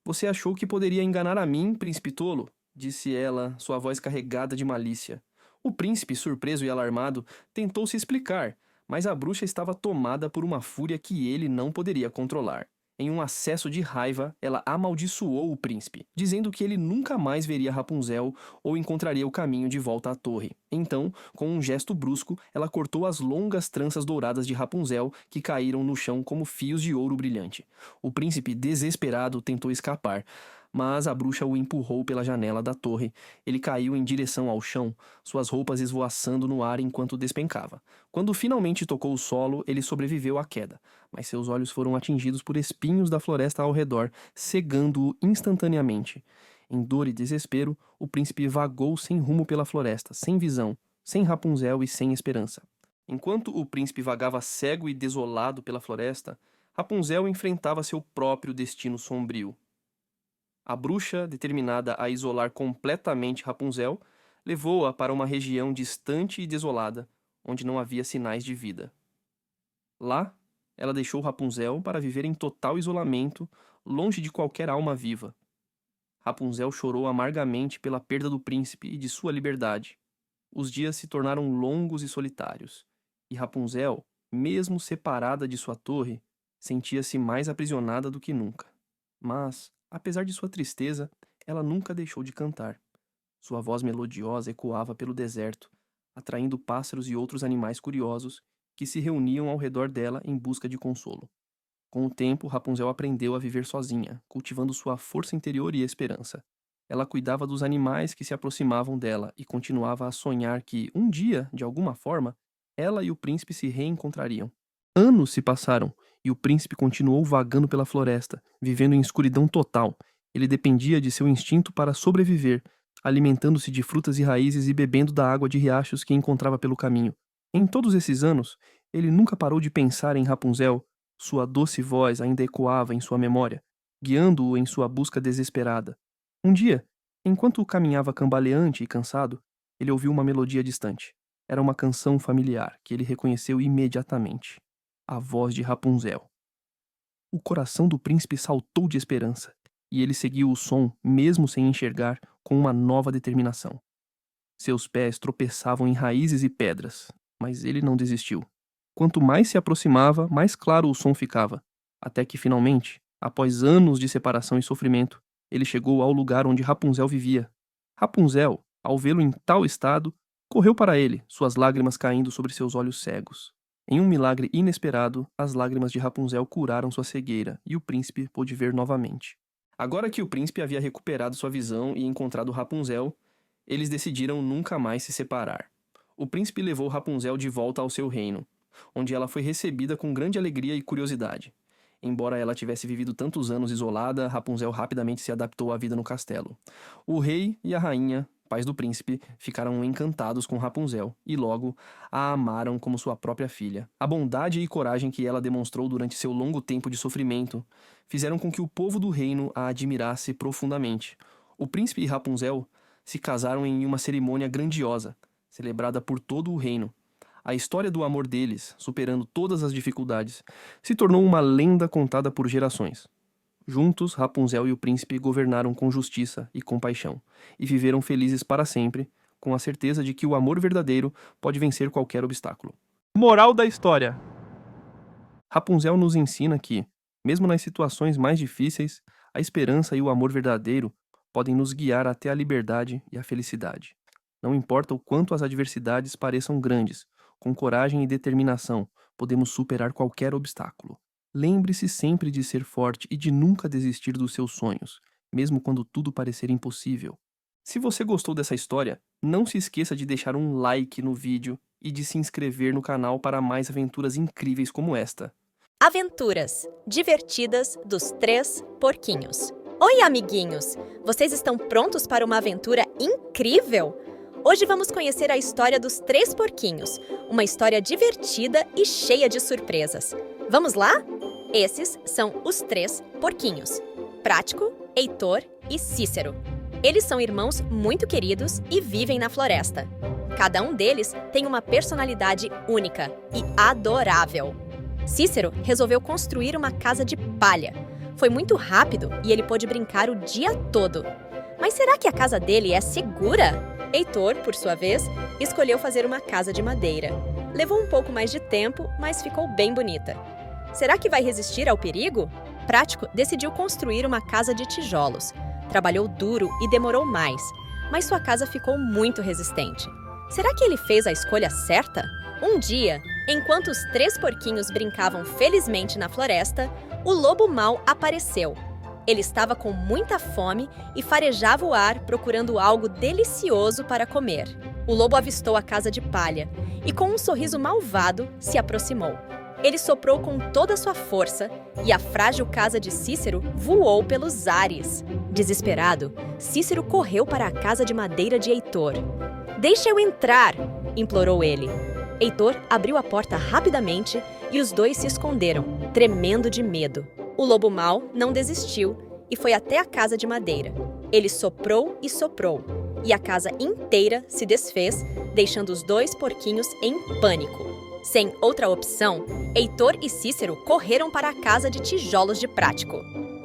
"Você achou que poderia enganar a mim, príncipe tolo?" disse ela, sua voz carregada de malícia. O príncipe, surpreso e alarmado, tentou se explicar, mas a bruxa estava tomada por uma fúria que ele não poderia controlar. Em um acesso de raiva, ela amaldiçoou o príncipe, dizendo que ele nunca mais veria Rapunzel ou encontraria o caminho de volta à torre. Então, com um gesto brusco, ela cortou as longas tranças douradas de Rapunzel que caíram no chão como fios de ouro brilhante. O príncipe, desesperado, tentou escapar, mas a bruxa o empurrou pela janela da torre. Ele caiu em direção ao chão, suas roupas esvoaçando no ar enquanto despencava. Quando finalmente tocou o solo, ele sobreviveu à queda, mas seus olhos foram atingidos por espinhos da floresta ao redor, cegando-o instantaneamente. Em dor e desespero, o príncipe vagou sem rumo pela floresta, sem visão, sem Rapunzel e sem esperança. Enquanto o príncipe vagava cego e desolado pela floresta, Rapunzel enfrentava seu próprio destino sombrio. A bruxa, determinada a isolar completamente Rapunzel, levou-a para uma região distante e desolada, onde não havia sinais de vida. Lá, ela deixou Rapunzel para viver em total isolamento, longe de qualquer alma viva. Rapunzel chorou amargamente pela perda do príncipe e de sua liberdade. Os dias se tornaram longos e solitários, e Rapunzel, mesmo separada de sua torre, sentia-se mais aprisionada do que nunca. Mas, apesar de sua tristeza, ela nunca deixou de cantar. Sua voz melodiosa ecoava pelo deserto, atraindo pássaros e outros animais curiosos que se reuniam ao redor dela em busca de consolo. Com o tempo, Rapunzel aprendeu a viver sozinha, cultivando sua força interior e esperança. Ela cuidava dos animais que se aproximavam dela e continuava a sonhar que, um dia, de alguma forma, ela e o príncipe se reencontrariam. Anos se passaram e o príncipe continuou vagando pela floresta, vivendo em escuridão total. Ele dependia de seu instinto para sobreviver, alimentando-se de frutas e raízes e bebendo da água de riachos que encontrava pelo caminho. Em todos esses anos, ele nunca parou de pensar em Rapunzel. Sua doce voz ainda ecoava em sua memória, guiando-o em sua busca desesperada. Um dia, enquanto caminhava cambaleante e cansado, ele ouviu uma melodia distante. Era uma canção familiar que ele reconheceu imediatamente. A voz de Rapunzel. O coração do príncipe saltou de esperança, e ele seguiu o som, mesmo sem enxergar, com uma nova determinação. Seus pés tropeçavam em raízes e pedras, mas ele não desistiu. Quanto mais se aproximava, mais claro o som ficava, até que finalmente, após anos de separação e sofrimento, ele chegou ao lugar onde Rapunzel vivia. Rapunzel, ao vê-lo em tal estado, correu para ele, suas lágrimas caindo sobre seus olhos cegos. Em um milagre inesperado, as lágrimas de Rapunzel curaram sua cegueira e o príncipe pôde ver novamente. Agora que o príncipe havia recuperado sua visão e encontrado Rapunzel, eles decidiram nunca mais se separar. O príncipe levou Rapunzel de volta ao seu reino, onde ela foi recebida com grande alegria e curiosidade. Embora ela tivesse vivido tantos anos isolada, Rapunzel rapidamente se adaptou à vida no castelo. O rei e a rainha, pais do príncipe, ficaram encantados com Rapunzel e logo a amaram como sua própria filha. A bondade e coragem que ela demonstrou durante seu longo tempo de sofrimento fizeram com que o povo do reino a admirasse profundamente. O príncipe e Rapunzel se casaram em uma cerimônia grandiosa, celebrada por todo o reino. A história do amor deles, superando todas as dificuldades, se tornou uma lenda contada por gerações. Juntos, Rapunzel e o príncipe governaram com justiça e compaixão, e viveram felizes para sempre, com a certeza de que o amor verdadeiro pode vencer qualquer obstáculo. Moral da história: Rapunzel nos ensina que, mesmo nas situações mais difíceis, A esperança e o amor verdadeiro podem nos guiar até a liberdade e a felicidade. Não importa o quanto as adversidades pareçam grandes, com coragem e determinação, podemos superar qualquer obstáculo. Lembre-se sempre de ser forte e de nunca desistir dos seus sonhos, mesmo quando tudo parecer impossível. Se você gostou dessa história, não se esqueça de deixar um like no vídeo e de se inscrever no canal para mais aventuras incríveis como esta. Aventuras divertidas dos 3 porquinhos. Oi, amiguinhos! Vocês estão prontos para uma aventura incrível? Hoje vamos conhecer a história dos 3 porquinhos, uma história divertida e cheia de surpresas. Vamos lá? Esses são os 3 porquinhos: Prático, Heitor e Cícero. Eles são irmãos muito queridos e vivem na floresta. Cada um deles tem uma personalidade única e adorável. Cícero resolveu construir uma casa de palha. Foi muito rápido e ele pôde brincar o dia todo. Mas será que a casa dele é segura? Heitor, por sua vez, escolheu fazer uma casa de madeira. Levou um pouco mais de tempo, mas ficou bem bonita. Será que vai resistir ao perigo? Prático decidiu construir uma casa de tijolos. Trabalhou duro e demorou mais, mas sua casa ficou muito resistente. Será que ele fez a escolha certa? Um dia, enquanto os 3 porquinhos brincavam felizmente na floresta, o lobo mau apareceu. Ele estava com muita fome e farejava o ar procurando algo delicioso para comer. O lobo avistou a casa de palha e, com um sorriso malvado, se aproximou. Ele soprou com toda a sua força e a frágil casa de Cícero voou pelos ares. Desesperado, Cícero correu para a casa de madeira de Heitor. "Deixa eu entrar!" implorou ele. Heitor abriu a porta rapidamente e os dois se esconderam, tremendo de medo. O lobo mau não desistiu e foi até a casa de madeira. Ele soprou e a casa inteira se desfez, deixando os 2 porquinhos em pânico. Sem outra opção, Heitor e Cícero correram para a casa de tijolos de Prático.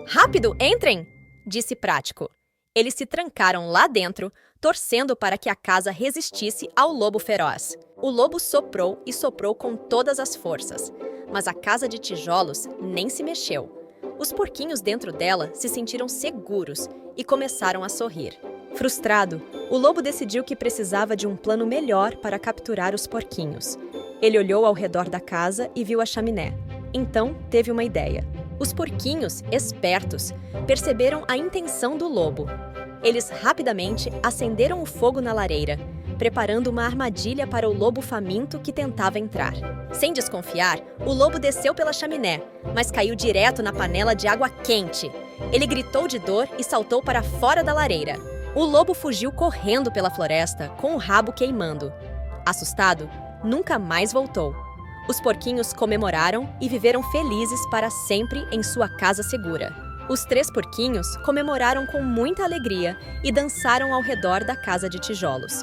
"Rápido, entrem!" disse Prático. Eles se trancaram lá dentro, torcendo para que a casa resistisse ao lobo feroz. O lobo soprou e soprou com todas as forças, mas a casa de tijolos nem se mexeu. Os porquinhos dentro dela se sentiram seguros e começaram a sorrir. Frustrado, o lobo decidiu que precisava de um plano melhor para capturar os porquinhos. Ele olhou ao redor da casa e viu a chaminé. Então, teve uma ideia. Os porquinhos, espertos, perceberam a intenção do lobo. Eles rapidamente acenderam o fogo na lareira, preparando uma armadilha para o lobo faminto que tentava entrar. Sem desconfiar, o lobo desceu pela chaminé, mas caiu direto na panela de água quente. Ele gritou de dor e saltou para fora da lareira. O lobo fugiu correndo pela floresta, com o rabo queimando. Assustado, nunca mais voltou. Os porquinhos comemoraram e viveram felizes para sempre em sua casa segura. Os 3 porquinhos comemoraram com muita alegria e dançaram ao redor da casa de tijolos.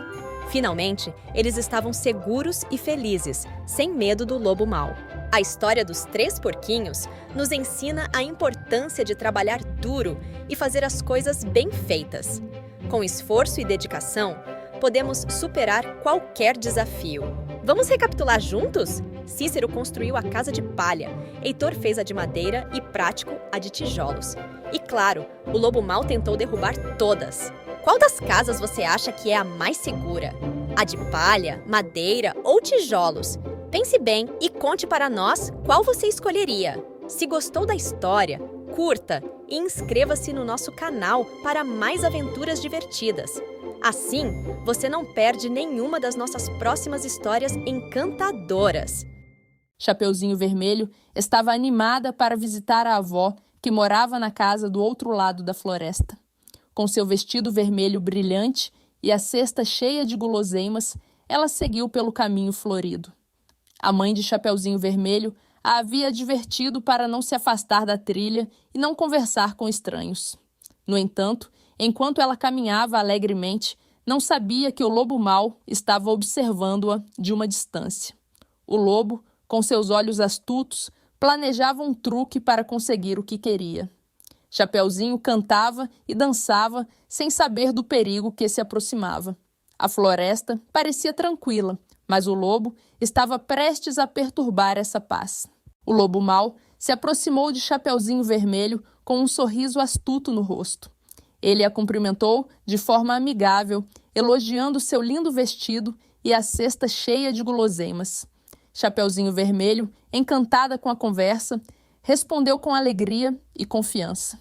Finalmente, eles estavam seguros e felizes, sem medo do lobo mau. A história dos 3 porquinhos nos ensina a importância de trabalhar duro e fazer as coisas bem feitas. Com esforço e dedicação, podemos superar qualquer desafio. Vamos recapitular juntos? Cícero construiu a casa de palha, Heitor fez a de madeira e Prático a de tijolos. E claro, o lobo mau tentou derrubar todas. Qual das casas você acha que é a mais segura? A de palha, madeira ou tijolos? Pense bem e conte para nós qual você escolheria. Se gostou da história, curta e inscreva-se no nosso canal para mais aventuras divertidas. Assim, você não perde nenhuma das nossas próximas histórias encantadoras. Chapeuzinho Vermelho estava animada para visitar a avó, que morava na casa do outro lado da floresta. Com seu vestido vermelho brilhante e a cesta cheia de guloseimas, ela seguiu pelo caminho florido. A mãe de Chapeuzinho Vermelho a havia advertido para não se afastar da trilha e não conversar com estranhos. No entanto, enquanto ela caminhava alegremente, não sabia que o lobo mau estava observando-a de uma distância. O lobo, com seus olhos astutos, planejava um truque para conseguir o que queria. Chapeuzinho cantava e dançava sem saber do perigo que se aproximava. A floresta parecia tranquila, mas o lobo estava prestes a perturbar essa paz. O lobo mau se aproximou de Chapeuzinho Vermelho com um sorriso astuto no rosto. Ele a cumprimentou de forma amigável, elogiando seu lindo vestido e a cesta cheia de guloseimas. Chapeuzinho Vermelho, encantada com a conversa, respondeu com alegria e confiança.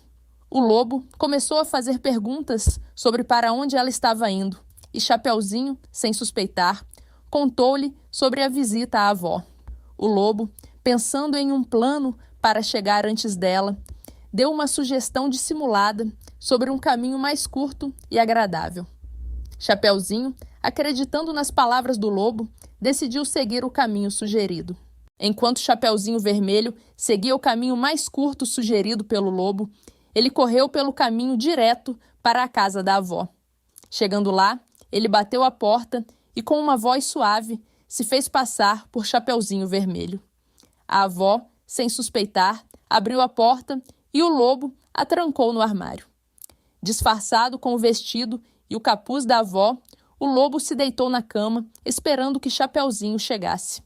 O lobo começou a fazer perguntas sobre para onde ela estava indo, e Chapeuzinho, sem suspeitar, contou-lhe sobre a visita à avó. O lobo, pensando em um plano para chegar antes dela, deu uma sugestão dissimulada sobre um caminho mais curto e agradável. Chapeuzinho, acreditando nas palavras do lobo, decidiu seguir o caminho sugerido. Enquanto Chapeuzinho Vermelho seguia o caminho mais curto sugerido pelo lobo, ele correu pelo caminho direto para a casa da avó. Chegando lá, ele bateu a porta e, com uma voz suave, se fez passar por Chapeuzinho Vermelho. A avó, sem suspeitar, abriu a porta e o lobo a trancou no armário. Disfarçado com o vestido e o capuz da avó, o lobo se deitou na cama, esperando que Chapeuzinho chegasse.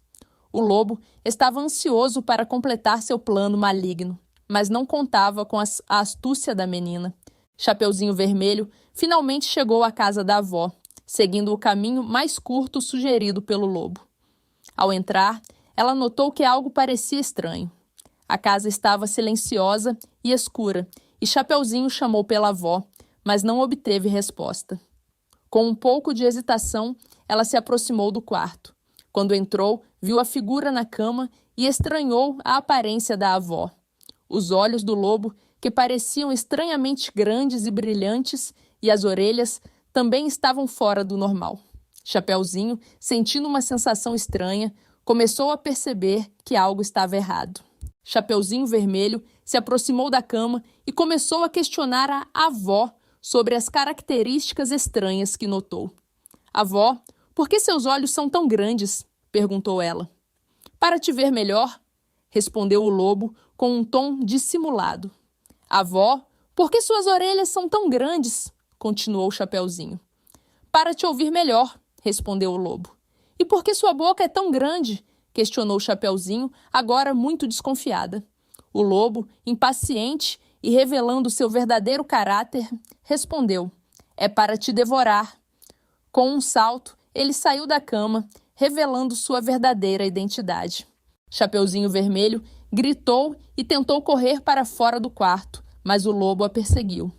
O lobo estava ansioso para completar seu plano maligno, mas não contava com a astúcia da menina. Chapeuzinho Vermelho finalmente chegou à casa da avó, seguindo o caminho mais curto sugerido pelo lobo. Ao entrar, ela notou que algo parecia estranho. A casa estava silenciosa e escura, e Chapeuzinho chamou pela avó, mas não obteve resposta. Com um pouco de hesitação, ela se aproximou do quarto. Quando entrou, viu a figura na cama e estranhou a aparência da avó. Os olhos do lobo, que pareciam estranhamente grandes e brilhantes, e as orelhas também estavam fora do normal. Chapeuzinho, sentindo uma sensação estranha, começou a perceber que algo estava errado. Chapeuzinho Vermelho se aproximou da cama e começou a questionar a avó sobre as características estranhas que notou. Avó, por que seus olhos são tão grandes? Perguntou ela. Para te ver melhor, respondeu o lobo com um tom dissimulado. Avó, por que suas orelhas são tão grandes? Continuou Chapeuzinho. Para te ouvir melhor, respondeu o lobo. E por que sua boca é tão grande? Questionou Chapeuzinho, agora muito desconfiada. O lobo, impaciente e revelando seu verdadeiro caráter, respondeu: é para te devorar. Com um salto, ele saiu da cama, revelando sua verdadeira identidade. Chapeuzinho Vermelho gritou e tentou correr para fora do quarto, mas o lobo a perseguiu.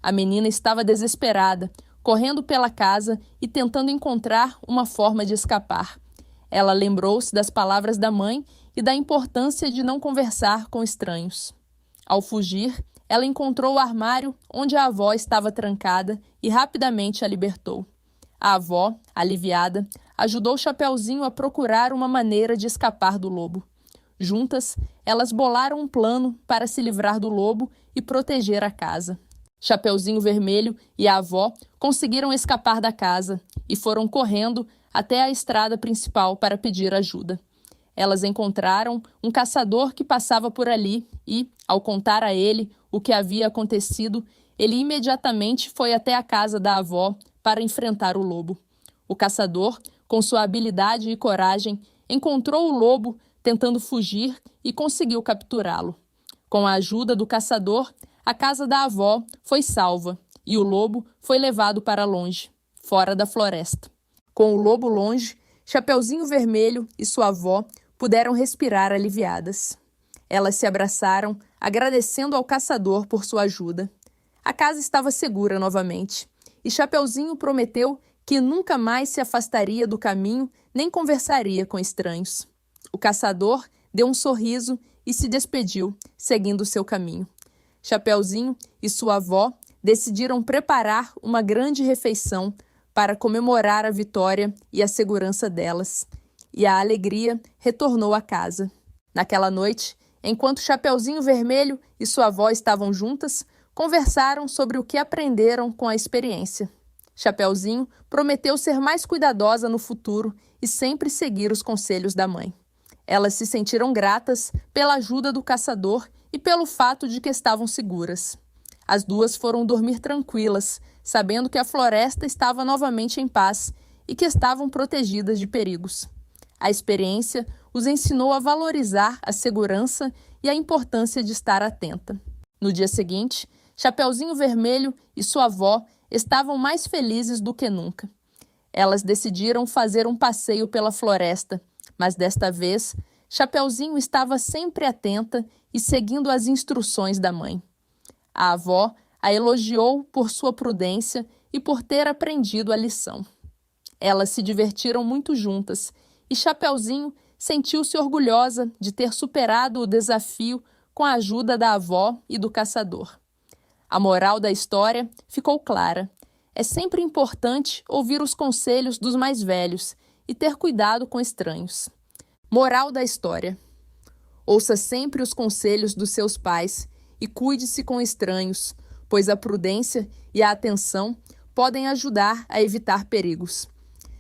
A menina estava desesperada, correndo pela casa e tentando encontrar uma forma de escapar. Ela lembrou-se das palavras da mãe e da importância de não conversar com estranhos. Ao fugir, ela encontrou o armário onde a avó estava trancada e rapidamente a libertou. A avó, aliviada, ajudou Chapeuzinho a procurar uma maneira de escapar do lobo. Juntas, elas bolaram um plano para se livrar do lobo e proteger a casa. Chapeuzinho Vermelho e a avó conseguiram escapar da casa e foram correndo até a estrada principal para pedir ajuda. Elas encontraram um caçador que passava por ali e, ao contar a ele o que havia acontecido, ele imediatamente foi até a casa da avó para enfrentar o lobo. O caçador, com sua habilidade e coragem, encontrou o lobo tentando fugir e conseguiu capturá-lo. Com a ajuda do caçador, a casa da avó foi salva e o lobo foi levado para longe, fora da floresta. Com o lobo longe, Chapeuzinho Vermelho e sua avó puderam respirar aliviadas. Elas se abraçaram, agradecendo ao caçador por sua ajuda. A casa estava segura novamente, e Chapeuzinho prometeu que nunca mais se afastaria do caminho nem conversaria com estranhos. O caçador deu um sorriso e se despediu, seguindo seu caminho. Chapeuzinho e sua avó decidiram preparar uma grande refeição para comemorar a vitória e a segurança delas, e a alegria retornou à casa. Naquela noite, enquanto Chapeuzinho Vermelho e sua avó estavam juntas, conversaram sobre o que aprenderam com a experiência. Chapeuzinho prometeu ser mais cuidadosa no futuro e sempre seguir os conselhos da mãe. Elas se sentiram gratas pela ajuda do caçador e pelo fato de que estavam seguras. As duas foram dormir tranquilas, sabendo que a floresta estava novamente em paz e que estavam protegidas de perigos. A experiência os ensinou a valorizar a segurança e a importância de estar atenta. No dia seguinte, Chapeuzinho Vermelho e sua avó estavam mais felizes do que nunca. Elas decidiram fazer um passeio pela floresta, mas desta vez, Chapeuzinho estava sempre atenta e seguindo as instruções da mãe. A avó a elogiou por sua prudência e por ter aprendido a lição. Elas se divertiram muito juntas e Chapeuzinho sentiu-se orgulhosa de ter superado o desafio com a ajuda da avó e do caçador. A moral da história ficou clara. É sempre importante ouvir os conselhos dos mais velhos e ter cuidado com estranhos. Moral da história: ouça sempre os conselhos dos seus pais e cuide-se com estranhos, pois a prudência e a atenção podem ajudar a evitar perigos.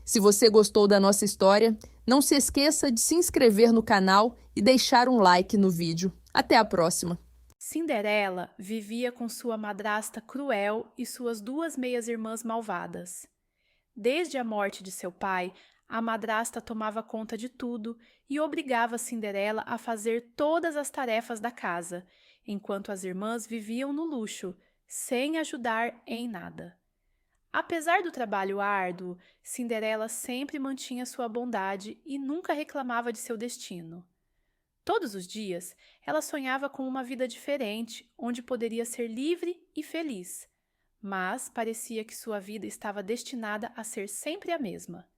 Se você gostou da nossa história, não se esqueça de se inscrever no canal e deixar um like no vídeo. Até a próxima! Cinderela vivia com sua madrasta cruel e suas 2 meias-irmãs malvadas. Desde a morte de seu pai, a madrasta tomava conta de tudo e obrigava Cinderela a fazer todas as tarefas da casa, enquanto as irmãs viviam no luxo, sem ajudar em nada. Apesar do trabalho árduo, Cinderela sempre mantinha sua bondade e nunca reclamava de seu destino. Todos os dias, ela sonhava com uma vida diferente, onde poderia ser livre e feliz. Mas parecia que sua vida estava destinada a ser sempre a mesma: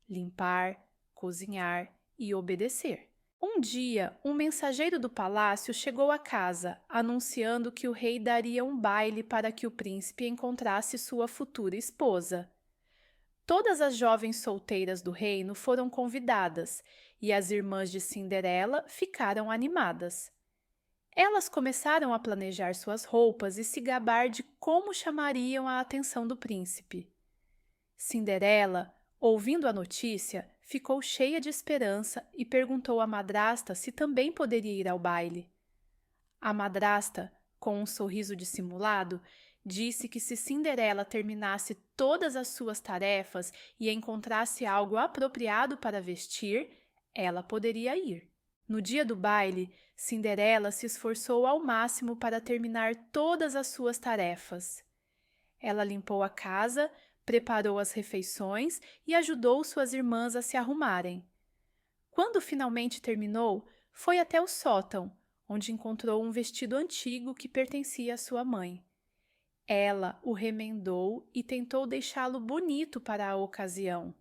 limpar, cozinhar e obedecer. Um dia, um mensageiro do palácio chegou à casa, anunciando que o rei daria um baile para que o príncipe encontrasse sua futura esposa. Todas as jovens solteiras do reino foram convidadas e as irmãs de Cinderela ficaram animadas. Elas começaram a planejar suas roupas e se gabar de como chamariam a atenção do príncipe. Cinderela, ouvindo a notícia, ficou cheia de esperança e perguntou à madrasta se também poderia ir ao baile. A madrasta, com um sorriso dissimulado, disse que se Cinderela terminasse todas as suas tarefas e encontrasse algo apropriado para vestir, ela poderia ir. No dia do baile, Cinderela se esforçou ao máximo para terminar todas as suas tarefas. Ela limpou a casa, preparou as refeições e ajudou suas irmãs a se arrumarem. Quando finalmente terminou, foi até o sótão, onde encontrou um vestido antigo que pertencia à sua mãe. Ela o remendou e tentou deixá-lo bonito para a ocasião.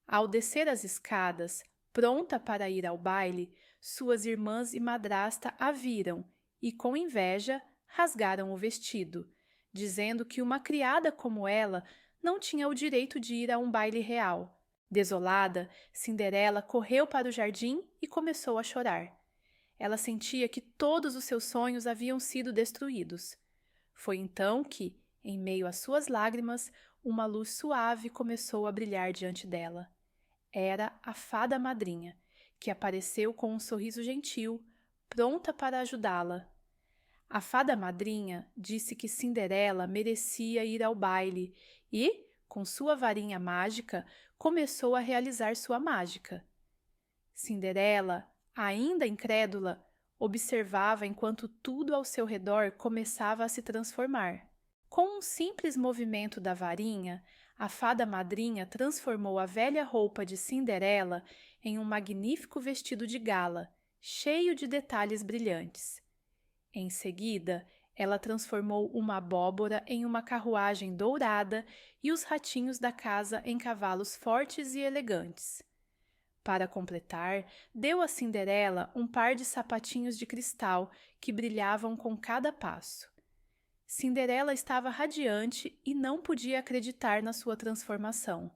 Ao descer as escadas, pronta para ir ao baile, suas irmãs e madrasta a viram e, com inveja, rasgaram o vestido, dizendo que uma criada como ela não tinha o direito de ir a um baile real. Desolada, Cinderela correu para o jardim e começou a chorar. Ela sentia que todos os seus sonhos haviam sido destruídos. Foi então que, em meio às suas lágrimas, uma luz suave começou a brilhar diante dela. Era a fada madrinha, que apareceu com um sorriso gentil, pronta para ajudá-la. A fada madrinha disse que Cinderela merecia ir ao baile e, com sua varinha mágica, começou a realizar sua mágica. Cinderela, ainda incrédula, observava enquanto tudo ao seu redor começava a se transformar. Com um simples movimento da varinha, a fada madrinha transformou a velha roupa de Cinderela em um magnífico vestido de gala, cheio de detalhes brilhantes. Em seguida, ela transformou uma abóbora em uma carruagem dourada e os ratinhos da casa em cavalos fortes e elegantes. Para completar, deu a Cinderela um par de sapatinhos de cristal que brilhavam com cada passo. Cinderela estava radiante e não podia acreditar na sua transformação.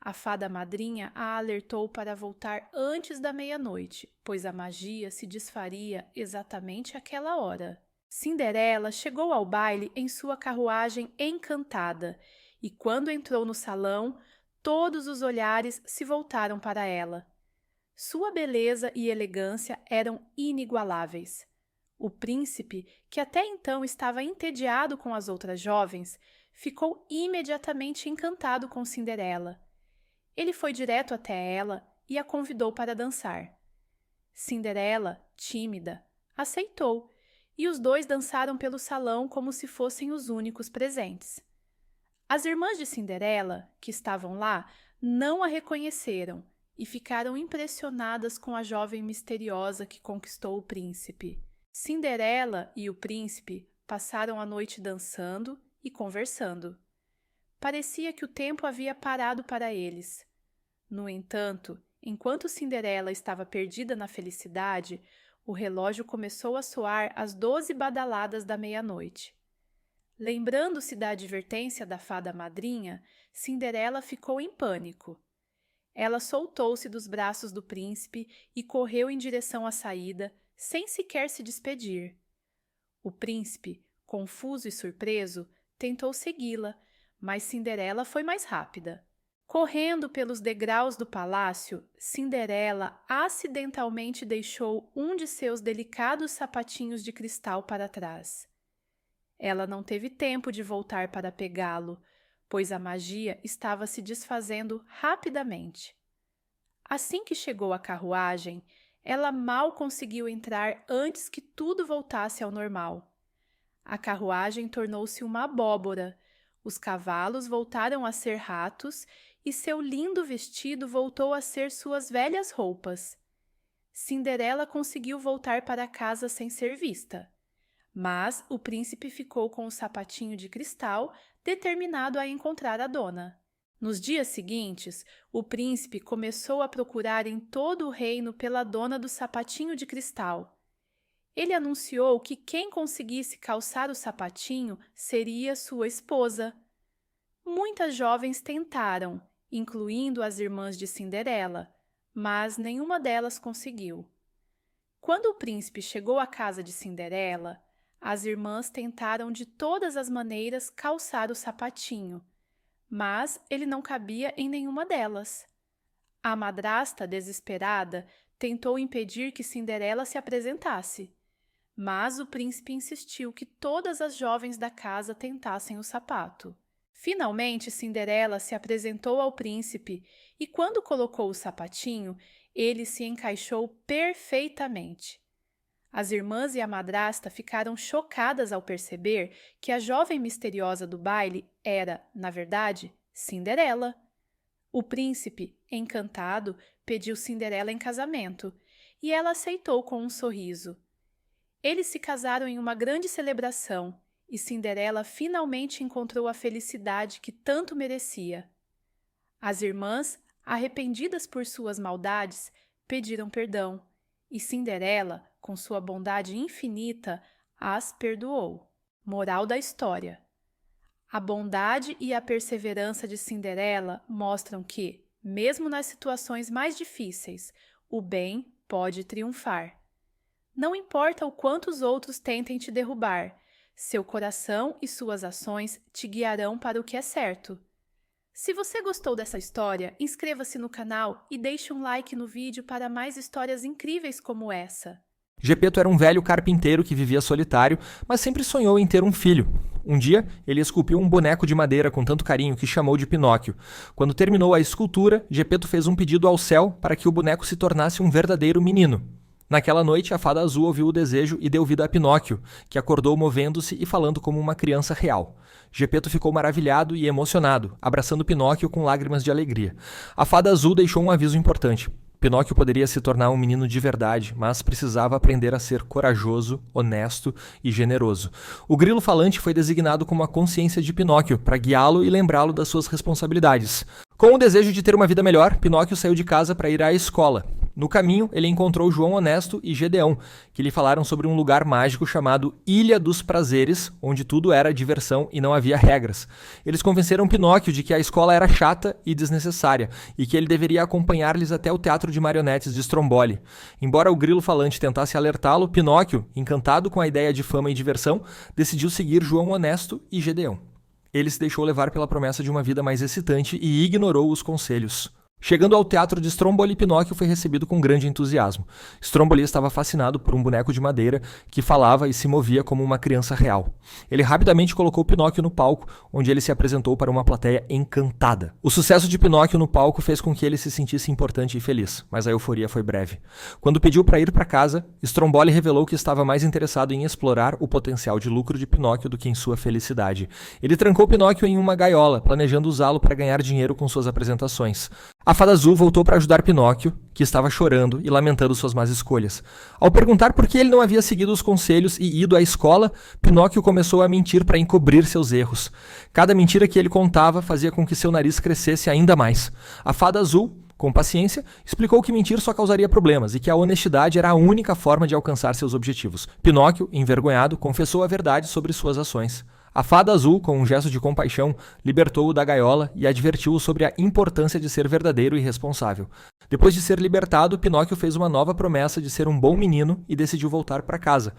A fada madrinha a alertou para voltar antes da meia-noite, pois a magia se desfaria exatamente àquela hora. Cinderela chegou ao baile em sua carruagem encantada e, quando entrou no salão, todos os olhares se voltaram para ela. Sua beleza e elegância eram inigualáveis. O príncipe, que até então estava entediado com as outras jovens, ficou imediatamente encantado com Cinderela. Ele foi direto até ela e a convidou para dançar. Cinderela, tímida, aceitou e os dois dançaram pelo salão como se fossem os únicos presentes. As irmãs de Cinderela, que estavam lá, não a reconheceram e ficaram impressionadas com a jovem misteriosa que conquistou o príncipe. Cinderela e o príncipe passaram a noite dançando e conversando. Parecia que o tempo havia parado para eles. No entanto, enquanto Cinderela estava perdida na felicidade, o relógio começou a soar às 12 badaladas da meia-noite. Lembrando-se da advertência da fada madrinha, Cinderela ficou em pânico. Ela soltou-se dos braços do príncipe e correu em direção à saída, sem sequer se despedir. O príncipe, confuso e surpreso, tentou segui-la, mas Cinderela foi mais rápida. Correndo pelos degraus do palácio, Cinderela acidentalmente deixou um de seus delicados sapatinhos de cristal para trás. Ela não teve tempo de voltar para pegá-lo, pois a magia estava se desfazendo rapidamente. Assim que chegou à carruagem, ela mal conseguiu entrar antes que tudo voltasse ao normal. A carruagem tornou-se uma abóbora, os cavalos voltaram a ser ratos e seu lindo vestido voltou a ser suas velhas roupas. Cinderela conseguiu voltar para casa sem ser vista, mas o príncipe ficou com o sapatinho de cristal, determinado a encontrar a dona. Nos dias seguintes, o príncipe começou a procurar em todo o reino pela dona do sapatinho de cristal. Ele anunciou que quem conseguisse calçar o sapatinho seria sua esposa. Muitas jovens tentaram, incluindo as irmãs de Cinderela, mas nenhuma delas conseguiu. Quando o príncipe chegou à casa de Cinderela, as irmãs tentaram de todas as maneiras calçar o sapatinho, mas ele não cabia em nenhuma delas. A madrasta, desesperada, tentou impedir que Cinderela se apresentasse, mas o príncipe insistiu que todas as jovens da casa tentassem o sapato. Finalmente, Cinderela se apresentou ao príncipe e, quando colocou o sapatinho, ele se encaixou perfeitamente. As irmãs e a madrasta ficaram chocadas ao perceber que a jovem misteriosa do baile era, na verdade, Cinderela. O príncipe, encantado, pediu Cinderela em casamento e ela aceitou com um sorriso. Eles se casaram em uma grande celebração e Cinderela finalmente encontrou a felicidade que tanto merecia. As irmãs, arrependidas por suas maldades, pediram perdão e Cinderela, com sua bondade infinita, as perdoou. Moral da história: a bondade e a perseverança de Cinderela mostram que, mesmo nas situações mais difíceis, o bem pode triunfar. Não importa o quanto os outros tentem te derrubar, seu coração e suas ações te guiarão para o que é certo. Se você gostou dessa história, inscreva-se no canal e deixe um like no vídeo para mais histórias incríveis como essa. Gepeto era um velho carpinteiro que vivia solitário, mas sempre sonhou em ter um filho. Um dia, ele esculpiu um boneco de madeira com tanto carinho que chamou de Pinóquio. Quando terminou a escultura, Gepeto fez um pedido ao céu para que o boneco se tornasse um verdadeiro menino. Naquela noite, a fada azul ouviu o desejo e deu vida a Pinóquio, que acordou movendo-se e falando como uma criança real. Gepeto ficou maravilhado e emocionado, abraçando Pinóquio com lágrimas de alegria. A fada azul deixou um aviso importante. Pinóquio poderia se tornar um menino de verdade, mas precisava aprender a ser corajoso, honesto e generoso. O grilo falante foi designado como a consciência de Pinóquio, para guiá-lo e lembrá-lo das suas responsabilidades. Com o desejo de ter uma vida melhor, Pinóquio saiu de casa para ir à escola. No caminho, ele encontrou João Honesto e Gedeão, que lhe falaram sobre um lugar mágico chamado Ilha dos Prazeres, onde tudo era diversão e não havia regras. Eles convenceram Pinóquio de que a escola era chata e desnecessária, e que ele deveria acompanhar-lhes até o teatro de marionetes de Stromboli. Embora o grilo falante tentasse alertá-lo, Pinóquio, encantado com a ideia de fama e diversão, decidiu seguir João Honesto e Gedeão. Ele se deixou levar pela promessa de uma vida mais excitante e ignorou os conselhos. Chegando ao teatro de Stromboli, Pinóquio foi recebido com grande entusiasmo. Stromboli estava fascinado por um boneco de madeira que falava e se movia como uma criança real. Ele rapidamente colocou Pinóquio no palco, onde ele se apresentou para uma plateia encantada. O sucesso de Pinóquio no palco fez com que ele se sentisse importante e feliz, mas a euforia foi breve. Quando pediu para ir para casa, Stromboli revelou que estava mais interessado em explorar o potencial de lucro de Pinóquio do que em sua felicidade. Ele trancou Pinóquio em uma gaiola, planejando usá-lo para ganhar dinheiro com suas apresentações. A Fada Azul voltou para ajudar Pinóquio, que estava chorando e lamentando suas más escolhas. Ao perguntar por que ele não havia seguido os conselhos e ido à escola, Pinóquio começou a mentir para encobrir seus erros. Cada mentira que ele contava fazia com que seu nariz crescesse ainda mais. A Fada Azul, com paciência, explicou que mentir só causaria problemas e que a honestidade era a única forma de alcançar seus objetivos. Pinóquio, envergonhado, confessou a verdade sobre suas ações. A Fada Azul, com um gesto de compaixão, libertou-o da gaiola e advertiu-o sobre a importância de ser verdadeiro e responsável. Depois de ser libertado, Pinóquio fez uma nova promessa de ser um bom menino e decidiu voltar para casa.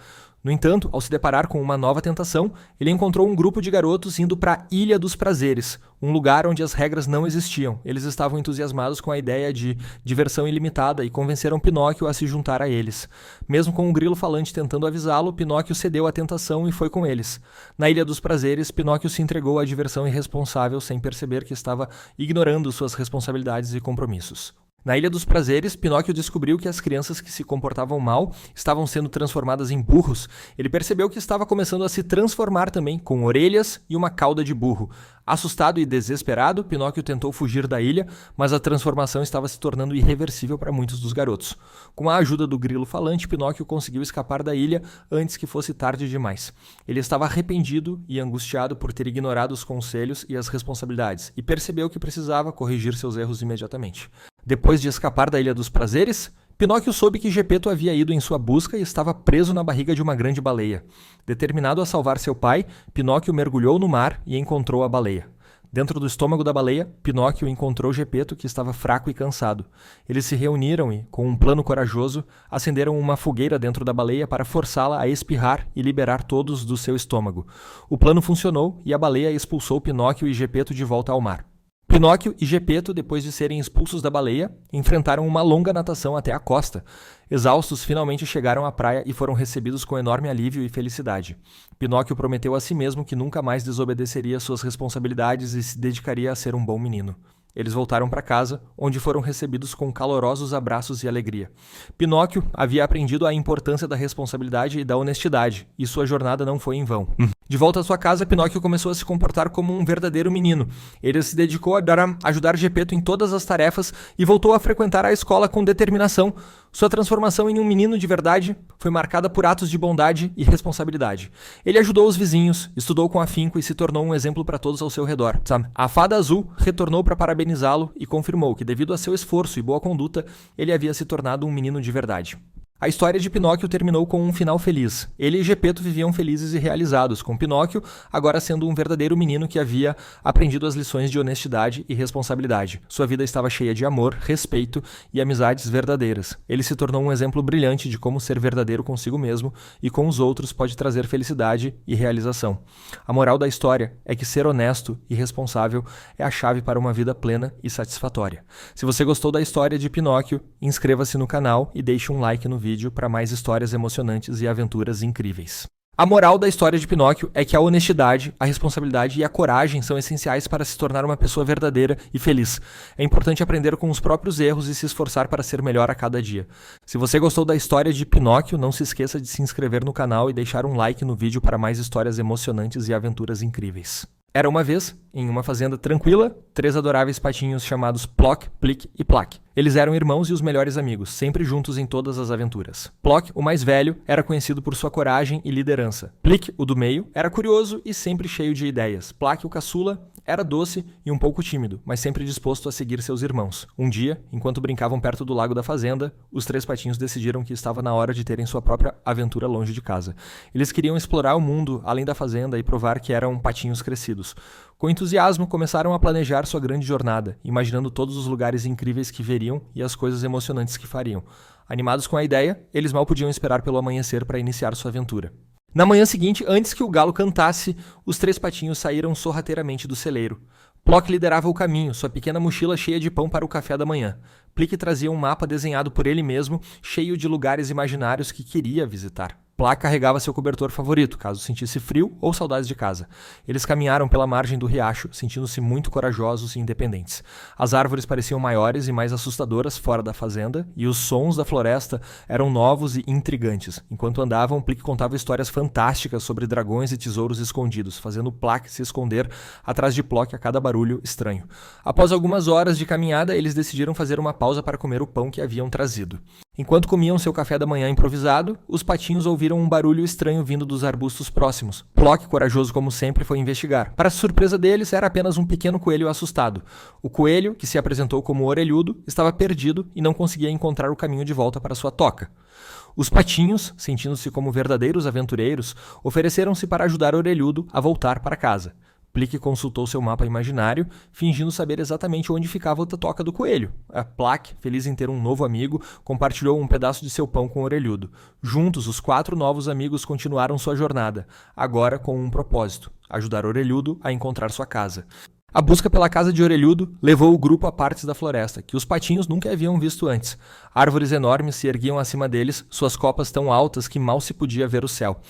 No entanto, ao se deparar com uma nova tentação, ele encontrou um grupo de garotos indo para a Ilha dos Prazeres, um lugar onde as regras não existiam. Eles estavam entusiasmados com a ideia de diversão ilimitada e convenceram Pinóquio a se juntar a eles. Mesmo com o grilo falante tentando avisá-lo, Pinóquio cedeu à tentação e foi com eles. Na Ilha dos Prazeres, Pinóquio se entregou à diversão irresponsável sem perceber que estava ignorando suas responsabilidades e compromissos. Na Ilha dos Prazeres, Pinóquio descobriu que as crianças que se comportavam mal estavam sendo transformadas em burros. Ele percebeu que estava começando a se transformar também, com orelhas e uma cauda de burro. Assustado e desesperado, Pinóquio tentou fugir da ilha, mas a transformação estava se tornando irreversível para muitos dos garotos. Com a ajuda do grilo falante, Pinóquio conseguiu escapar da ilha antes que fosse tarde demais. Ele estava arrependido e angustiado por ter ignorado os conselhos e as responsabilidades, e percebeu que precisava corrigir seus erros imediatamente. Depois de escapar da Ilha dos Prazeres, Pinóquio soube que Gepeto havia ido em sua busca e estava preso na barriga de uma grande baleia. Determinado a salvar seu pai, Pinóquio mergulhou no mar e encontrou a baleia. Dentro do estômago da baleia, Pinóquio encontrou Gepeto, que estava fraco e cansado. Eles se reuniram e, com um plano corajoso, acenderam uma fogueira dentro da baleia para forçá-la a espirrar e liberar todos do seu estômago. O plano funcionou e a baleia expulsou Pinóquio e Gepeto de volta ao mar. Pinóquio e Gepeto, depois de serem expulsos da baleia, enfrentaram uma longa natação até a costa. Exaustos, finalmente chegaram à praia e foram recebidos com enorme alívio e felicidade. Pinóquio prometeu a si mesmo que nunca mais desobedeceria suas responsabilidades e se dedicaria a ser um bom menino. Eles voltaram para casa, onde foram recebidos com calorosos abraços e alegria. Pinóquio havia aprendido a importância da responsabilidade e da honestidade, e sua jornada não foi em vão. De volta à sua casa, Pinóquio começou a se comportar como um verdadeiro menino. Ele se dedicou a ajudar Gepeto em todas as tarefas e voltou a frequentar a escola com determinação. Sua transformação em um menino de verdade foi marcada por atos de bondade e responsabilidade. Ele ajudou os vizinhos, estudou com afinco e se tornou um exemplo para todos ao seu redor. A Fada Azul retornou para parabenizá-lo e confirmou que, devido a seu esforço e boa conduta, ele havia se tornado um menino de verdade. A história de Pinóquio terminou com um final feliz. Ele e Gepeto viviam felizes e realizados, com Pinóquio agora sendo um verdadeiro menino que havia aprendido as lições de honestidade e responsabilidade. Sua vida estava cheia de amor, respeito e amizades verdadeiras. Ele se tornou um exemplo brilhante de como ser verdadeiro consigo mesmo e com os outros pode trazer felicidade e realização. A moral da história é que ser honesto e responsável é a chave para uma vida plena e satisfatória. Se você gostou da história de Pinóquio, inscreva-se no canal e deixe um like no vídeo para mais histórias emocionantes e aventuras incríveis. A moral da história de Pinóquio é que a honestidade, a responsabilidade e a coragem são essenciais para se tornar uma pessoa verdadeira e feliz. É importante aprender com os próprios erros e se esforçar para ser melhor a cada dia. Se você gostou da história de Pinóquio, não se esqueça de se inscrever no canal e deixar um like no vídeo para mais histórias emocionantes e aventuras incríveis. Era uma vez, em uma fazenda tranquila, 3 adoráveis patinhos chamados Plock, Plick e Plack. Eles eram irmãos e os melhores amigos, sempre juntos em todas as aventuras. Plock, o mais velho, era conhecido por sua coragem e liderança. Plick, o do meio, era curioso e sempre cheio de ideias. Plack, o caçula, era doce e um pouco tímido, mas sempre disposto a seguir seus irmãos. Um dia, enquanto brincavam perto do lago da fazenda, os 3 patinhos decidiram que estava na hora de terem sua própria aventura longe de casa. Eles queriam explorar o mundo além da fazenda e provar que eram patinhos crescidos. Com entusiasmo, começaram a planejar sua grande jornada, imaginando todos os lugares incríveis que veriam e as coisas emocionantes que fariam. Animados com a ideia, eles mal podiam esperar pelo amanhecer para iniciar sua aventura. Na manhã seguinte, antes que o galo cantasse, os 3 patinhos saíram sorrateiramente do celeiro. Plock liderava o caminho, sua pequena mochila cheia de pão para o café da manhã. Plick trazia um mapa desenhado por ele mesmo, cheio de lugares imaginários que queria visitar. Plock carregava seu cobertor favorito, caso sentisse frio ou saudades de casa. Eles caminharam pela margem do riacho, sentindo-se muito corajosos e independentes. As árvores pareciam maiores e mais assustadoras fora da fazenda, e os sons da floresta eram novos e intrigantes. Enquanto andavam, Plick contava histórias fantásticas sobre dragões e tesouros escondidos, fazendo Plock se esconder atrás de Plock a cada barulho estranho. Após algumas horas de caminhada, eles decidiram fazer uma pausa para comer o pão que haviam trazido. Enquanto comiam seu café da manhã improvisado, os patinhos ouviram um barulho estranho vindo dos arbustos próximos. Plock, corajoso como sempre, foi investigar. Para surpresa deles, era apenas um pequeno coelho assustado. O coelho, que se apresentou como orelhudo, estava perdido e não conseguia encontrar o caminho de volta para sua toca. Os patinhos, sentindo-se como verdadeiros aventureiros, ofereceram-se para ajudar o orelhudo a voltar para casa. Plick consultou seu mapa imaginário, fingindo saber exatamente onde ficava a toca do coelho. A Plock, feliz em ter um novo amigo, compartilhou um pedaço de seu pão com o orelhudo. Juntos, os 4 novos amigos continuaram sua jornada, agora com um propósito: ajudar o orelhudo a encontrar sua casa. A busca pela casa de Orelhudo levou o grupo a partes da floresta, que os patinhos nunca haviam visto antes. Árvores enormes se erguiam acima deles, suas copas tão altas que mal se podia ver o céu.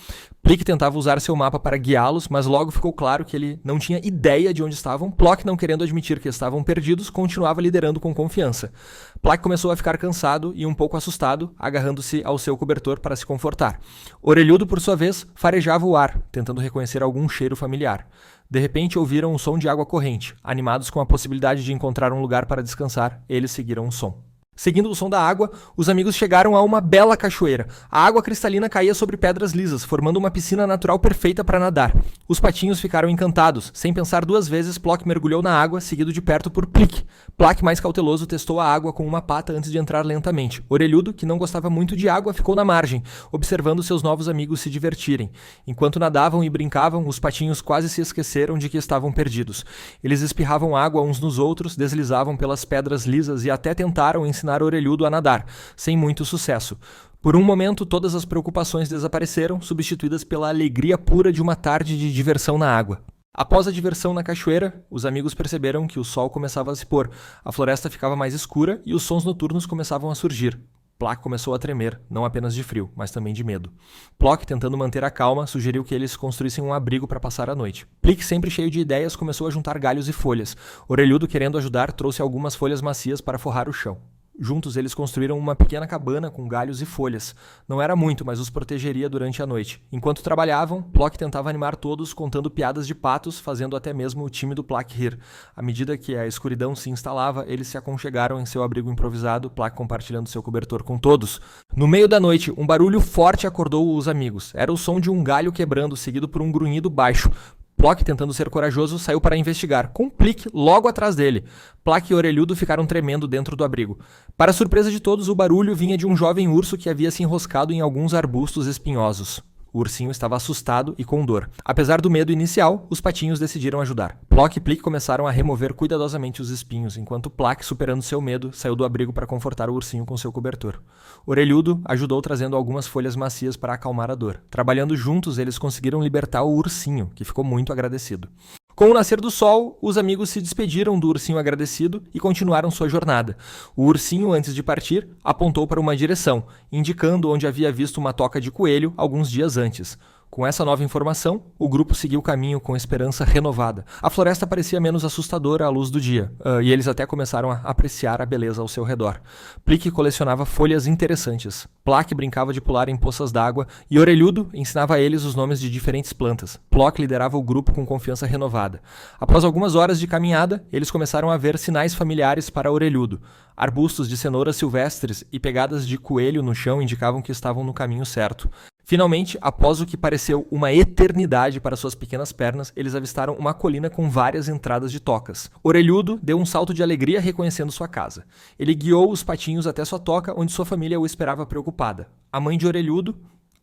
Plick tentava usar seu mapa para guiá-los, mas logo ficou claro que ele não tinha ideia de onde estavam. Plock, não querendo admitir que estavam perdidos, continuava liderando com confiança. Plock começou a ficar cansado e um pouco assustado, agarrando-se ao seu cobertor para se confortar. Orelhudo, por sua vez, farejava o ar, tentando reconhecer algum cheiro familiar. De repente ouviram um som de água corrente. Animados com a possibilidade de encontrar um lugar para descansar, eles seguiram o som. Seguindo o som da água, os amigos chegaram a uma bela cachoeira. A água cristalina caía sobre pedras lisas, formando uma piscina natural perfeita para nadar. Os patinhos ficaram encantados. Sem pensar 2 vezes, Plock mergulhou na água, seguido de perto por Plick. Plock, mais cauteloso, testou a água com uma pata antes de entrar lentamente. Orelhudo, que não gostava muito de água, ficou na margem, observando seus novos amigos se divertirem. Enquanto nadavam e brincavam, os patinhos quase se esqueceram de que estavam perdidos. Eles espirravam água uns nos outros, deslizavam pelas pedras lisas e até tentaram ensinar Orelhudo a nadar, sem muito sucesso. Por um momento, todas as preocupações desapareceram, substituídas pela alegria pura de uma tarde de diversão na água. Após a diversão na cachoeira, os amigos perceberam que o sol começava a se pôr, a floresta ficava mais escura e os sons noturnos começavam a surgir. Plock começou a tremer, não apenas de frio, mas também de medo. Plock, tentando manter a calma, sugeriu que eles construíssem um abrigo para passar a noite. Plick, sempre cheio de ideias, começou a juntar galhos e folhas. Orelhudo, querendo ajudar, trouxe algumas folhas macias para forrar o chão. Juntos, eles construíram uma pequena cabana com galhos e folhas. Não era muito, mas os protegeria durante a noite. Enquanto trabalhavam, Plock tentava animar todos, contando piadas de patos, fazendo até mesmo o time do Plock rir. À medida que a escuridão se instalava, eles se aconchegaram em seu abrigo improvisado, Plock compartilhando seu cobertor com todos. No meio da noite, um barulho forte acordou os amigos. Era o som de um galho quebrando, seguido por um grunhido baixo. Plock, tentando ser corajoso, saiu para investigar, com Plick logo atrás dele. Plock e Orelhudo ficaram tremendo dentro do abrigo. Para surpresa de todos, o barulho vinha de um jovem urso que havia se enroscado em alguns arbustos espinhosos. O ursinho estava assustado e com dor. Apesar do medo inicial, os patinhos decidiram ajudar. Plock e Plick começaram a remover cuidadosamente os espinhos, enquanto Plock, superando seu medo, saiu do abrigo para confortar o ursinho com seu cobertor. Orelhudo ajudou trazendo algumas folhas macias para acalmar a dor. Trabalhando juntos, eles conseguiram libertar o ursinho, que ficou muito agradecido. Com o nascer do sol, os amigos se despediram do ursinho agradecido e continuaram sua jornada. O ursinho, antes de partir, apontou para uma direção, indicando onde havia visto uma toca de coelho alguns dias antes. Com essa nova informação, o grupo seguiu o caminho com esperança renovada. A floresta parecia menos assustadora à luz do dia, e eles até começaram a apreciar a beleza ao seu redor. Plick colecionava folhas interessantes. Plock brincava de pular em poças d'água, e Orelhudo ensinava a eles os nomes de diferentes plantas. Plock liderava o grupo com confiança renovada. Após algumas horas de caminhada, eles começaram a ver sinais familiares para Orelhudo. Arbustos de cenouras silvestres e pegadas de coelho no chão indicavam que estavam no caminho certo. Finalmente, após o que pareceu uma eternidade para suas pequenas pernas, eles avistaram uma colina com várias entradas de tocas. Orelhudo deu um salto de alegria reconhecendo sua casa. Ele guiou os patinhos até sua toca, onde sua família o esperava preocupada. A mãe de Orelhudo,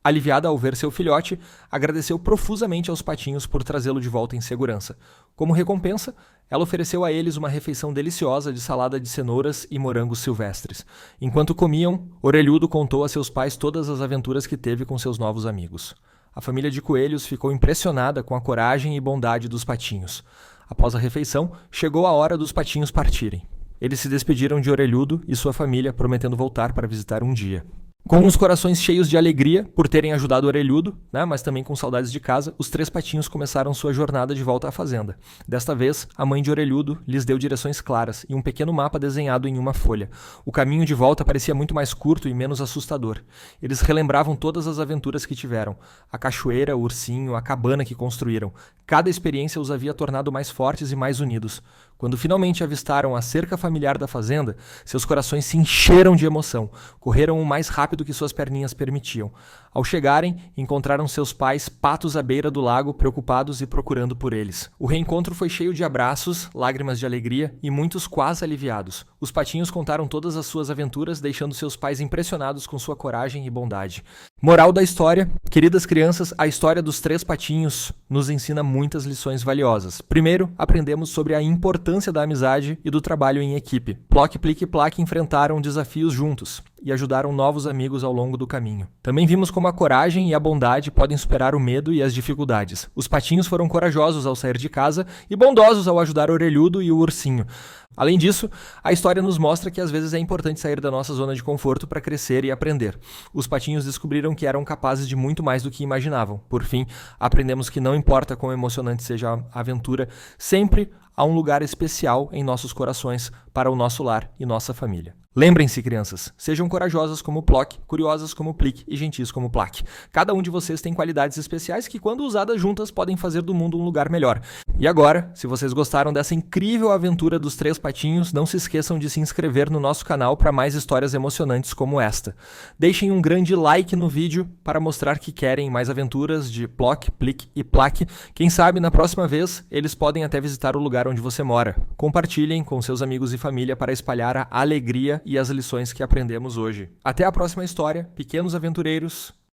aliviada ao ver seu filhote, agradeceu profusamente aos patinhos por trazê-lo de volta em segurança. Como recompensa, ela ofereceu a eles uma refeição deliciosa de salada de cenouras e morangos silvestres. Enquanto comiam, Orelhudo contou a seus pais todas as aventuras que teve com seus novos amigos. A família de coelhos ficou impressionada com a coragem e bondade dos patinhos. Após a refeição, chegou a hora dos patinhos partirem. Eles se despediram de Orelhudo e sua família, prometendo voltar para visitar um dia. Com os corações cheios de alegria por terem ajudado Orelhudo, mas também com saudades de casa, os 3 patinhos começaram sua jornada de volta à fazenda. Desta vez, a mãe de Orelhudo lhes deu direções claras e um pequeno mapa desenhado em uma folha. O caminho de volta parecia muito mais curto e menos assustador. Eles relembravam todas as aventuras que tiveram, a cachoeira, o ursinho, a cabana que construíram. Cada experiência os havia tornado mais fortes e mais unidos. Quando finalmente avistaram a cerca familiar da fazenda, seus corações se encheram de emoção. Correram o mais rápido que suas perninhas permitiam. Ao chegarem, encontraram seus pais patos à beira do lago, preocupados e procurando por eles. O reencontro foi cheio de abraços, lágrimas de alegria e muitos quase aliviados. Os patinhos contaram todas as suas aventuras, deixando seus pais impressionados com sua coragem e bondade. Moral da história: queridas crianças, a história dos 3 patinhos nos ensina muitas lições valiosas. Primeiro, aprendemos sobre a importância da amizade e do trabalho em equipe. Plock, Plick e Plack enfrentaram desafios juntos e ajudaram novos amigos ao longo do caminho. Também vimos como a coragem e a bondade podem superar o medo e as dificuldades. Os patinhos foram corajosos ao sair de casa e bondosos ao ajudar Orelhudo e o ursinho. Além disso, a história nos mostra que às vezes é importante sair da nossa zona de conforto para crescer e aprender. Os patinhos descobriram que eram capazes de muito mais do que imaginavam. Por fim, aprendemos que não importa quão emocionante seja a aventura, sempre há um lugar especial em nossos corações para o nosso lar e nossa família. Lembrem-se, crianças, sejam corajosas como Plock, curiosas como Plick e gentis como Plack. Cada um de vocês tem qualidades especiais que, quando usadas juntas, podem fazer do mundo um lugar melhor. E agora, se vocês gostaram dessa incrível aventura dos 3 patinhos, não se esqueçam de se inscrever no nosso canal para mais histórias emocionantes como esta. Deixem um grande like no vídeo para mostrar que querem mais aventuras de Plock, Plick e Plack. Quem sabe, na próxima vez, eles podem até visitar o lugar onde você mora. Compartilhem com seus amigos e família para espalhar a alegria e as lições que aprendemos hoje. Até a próxima história, pequenos aventureiros.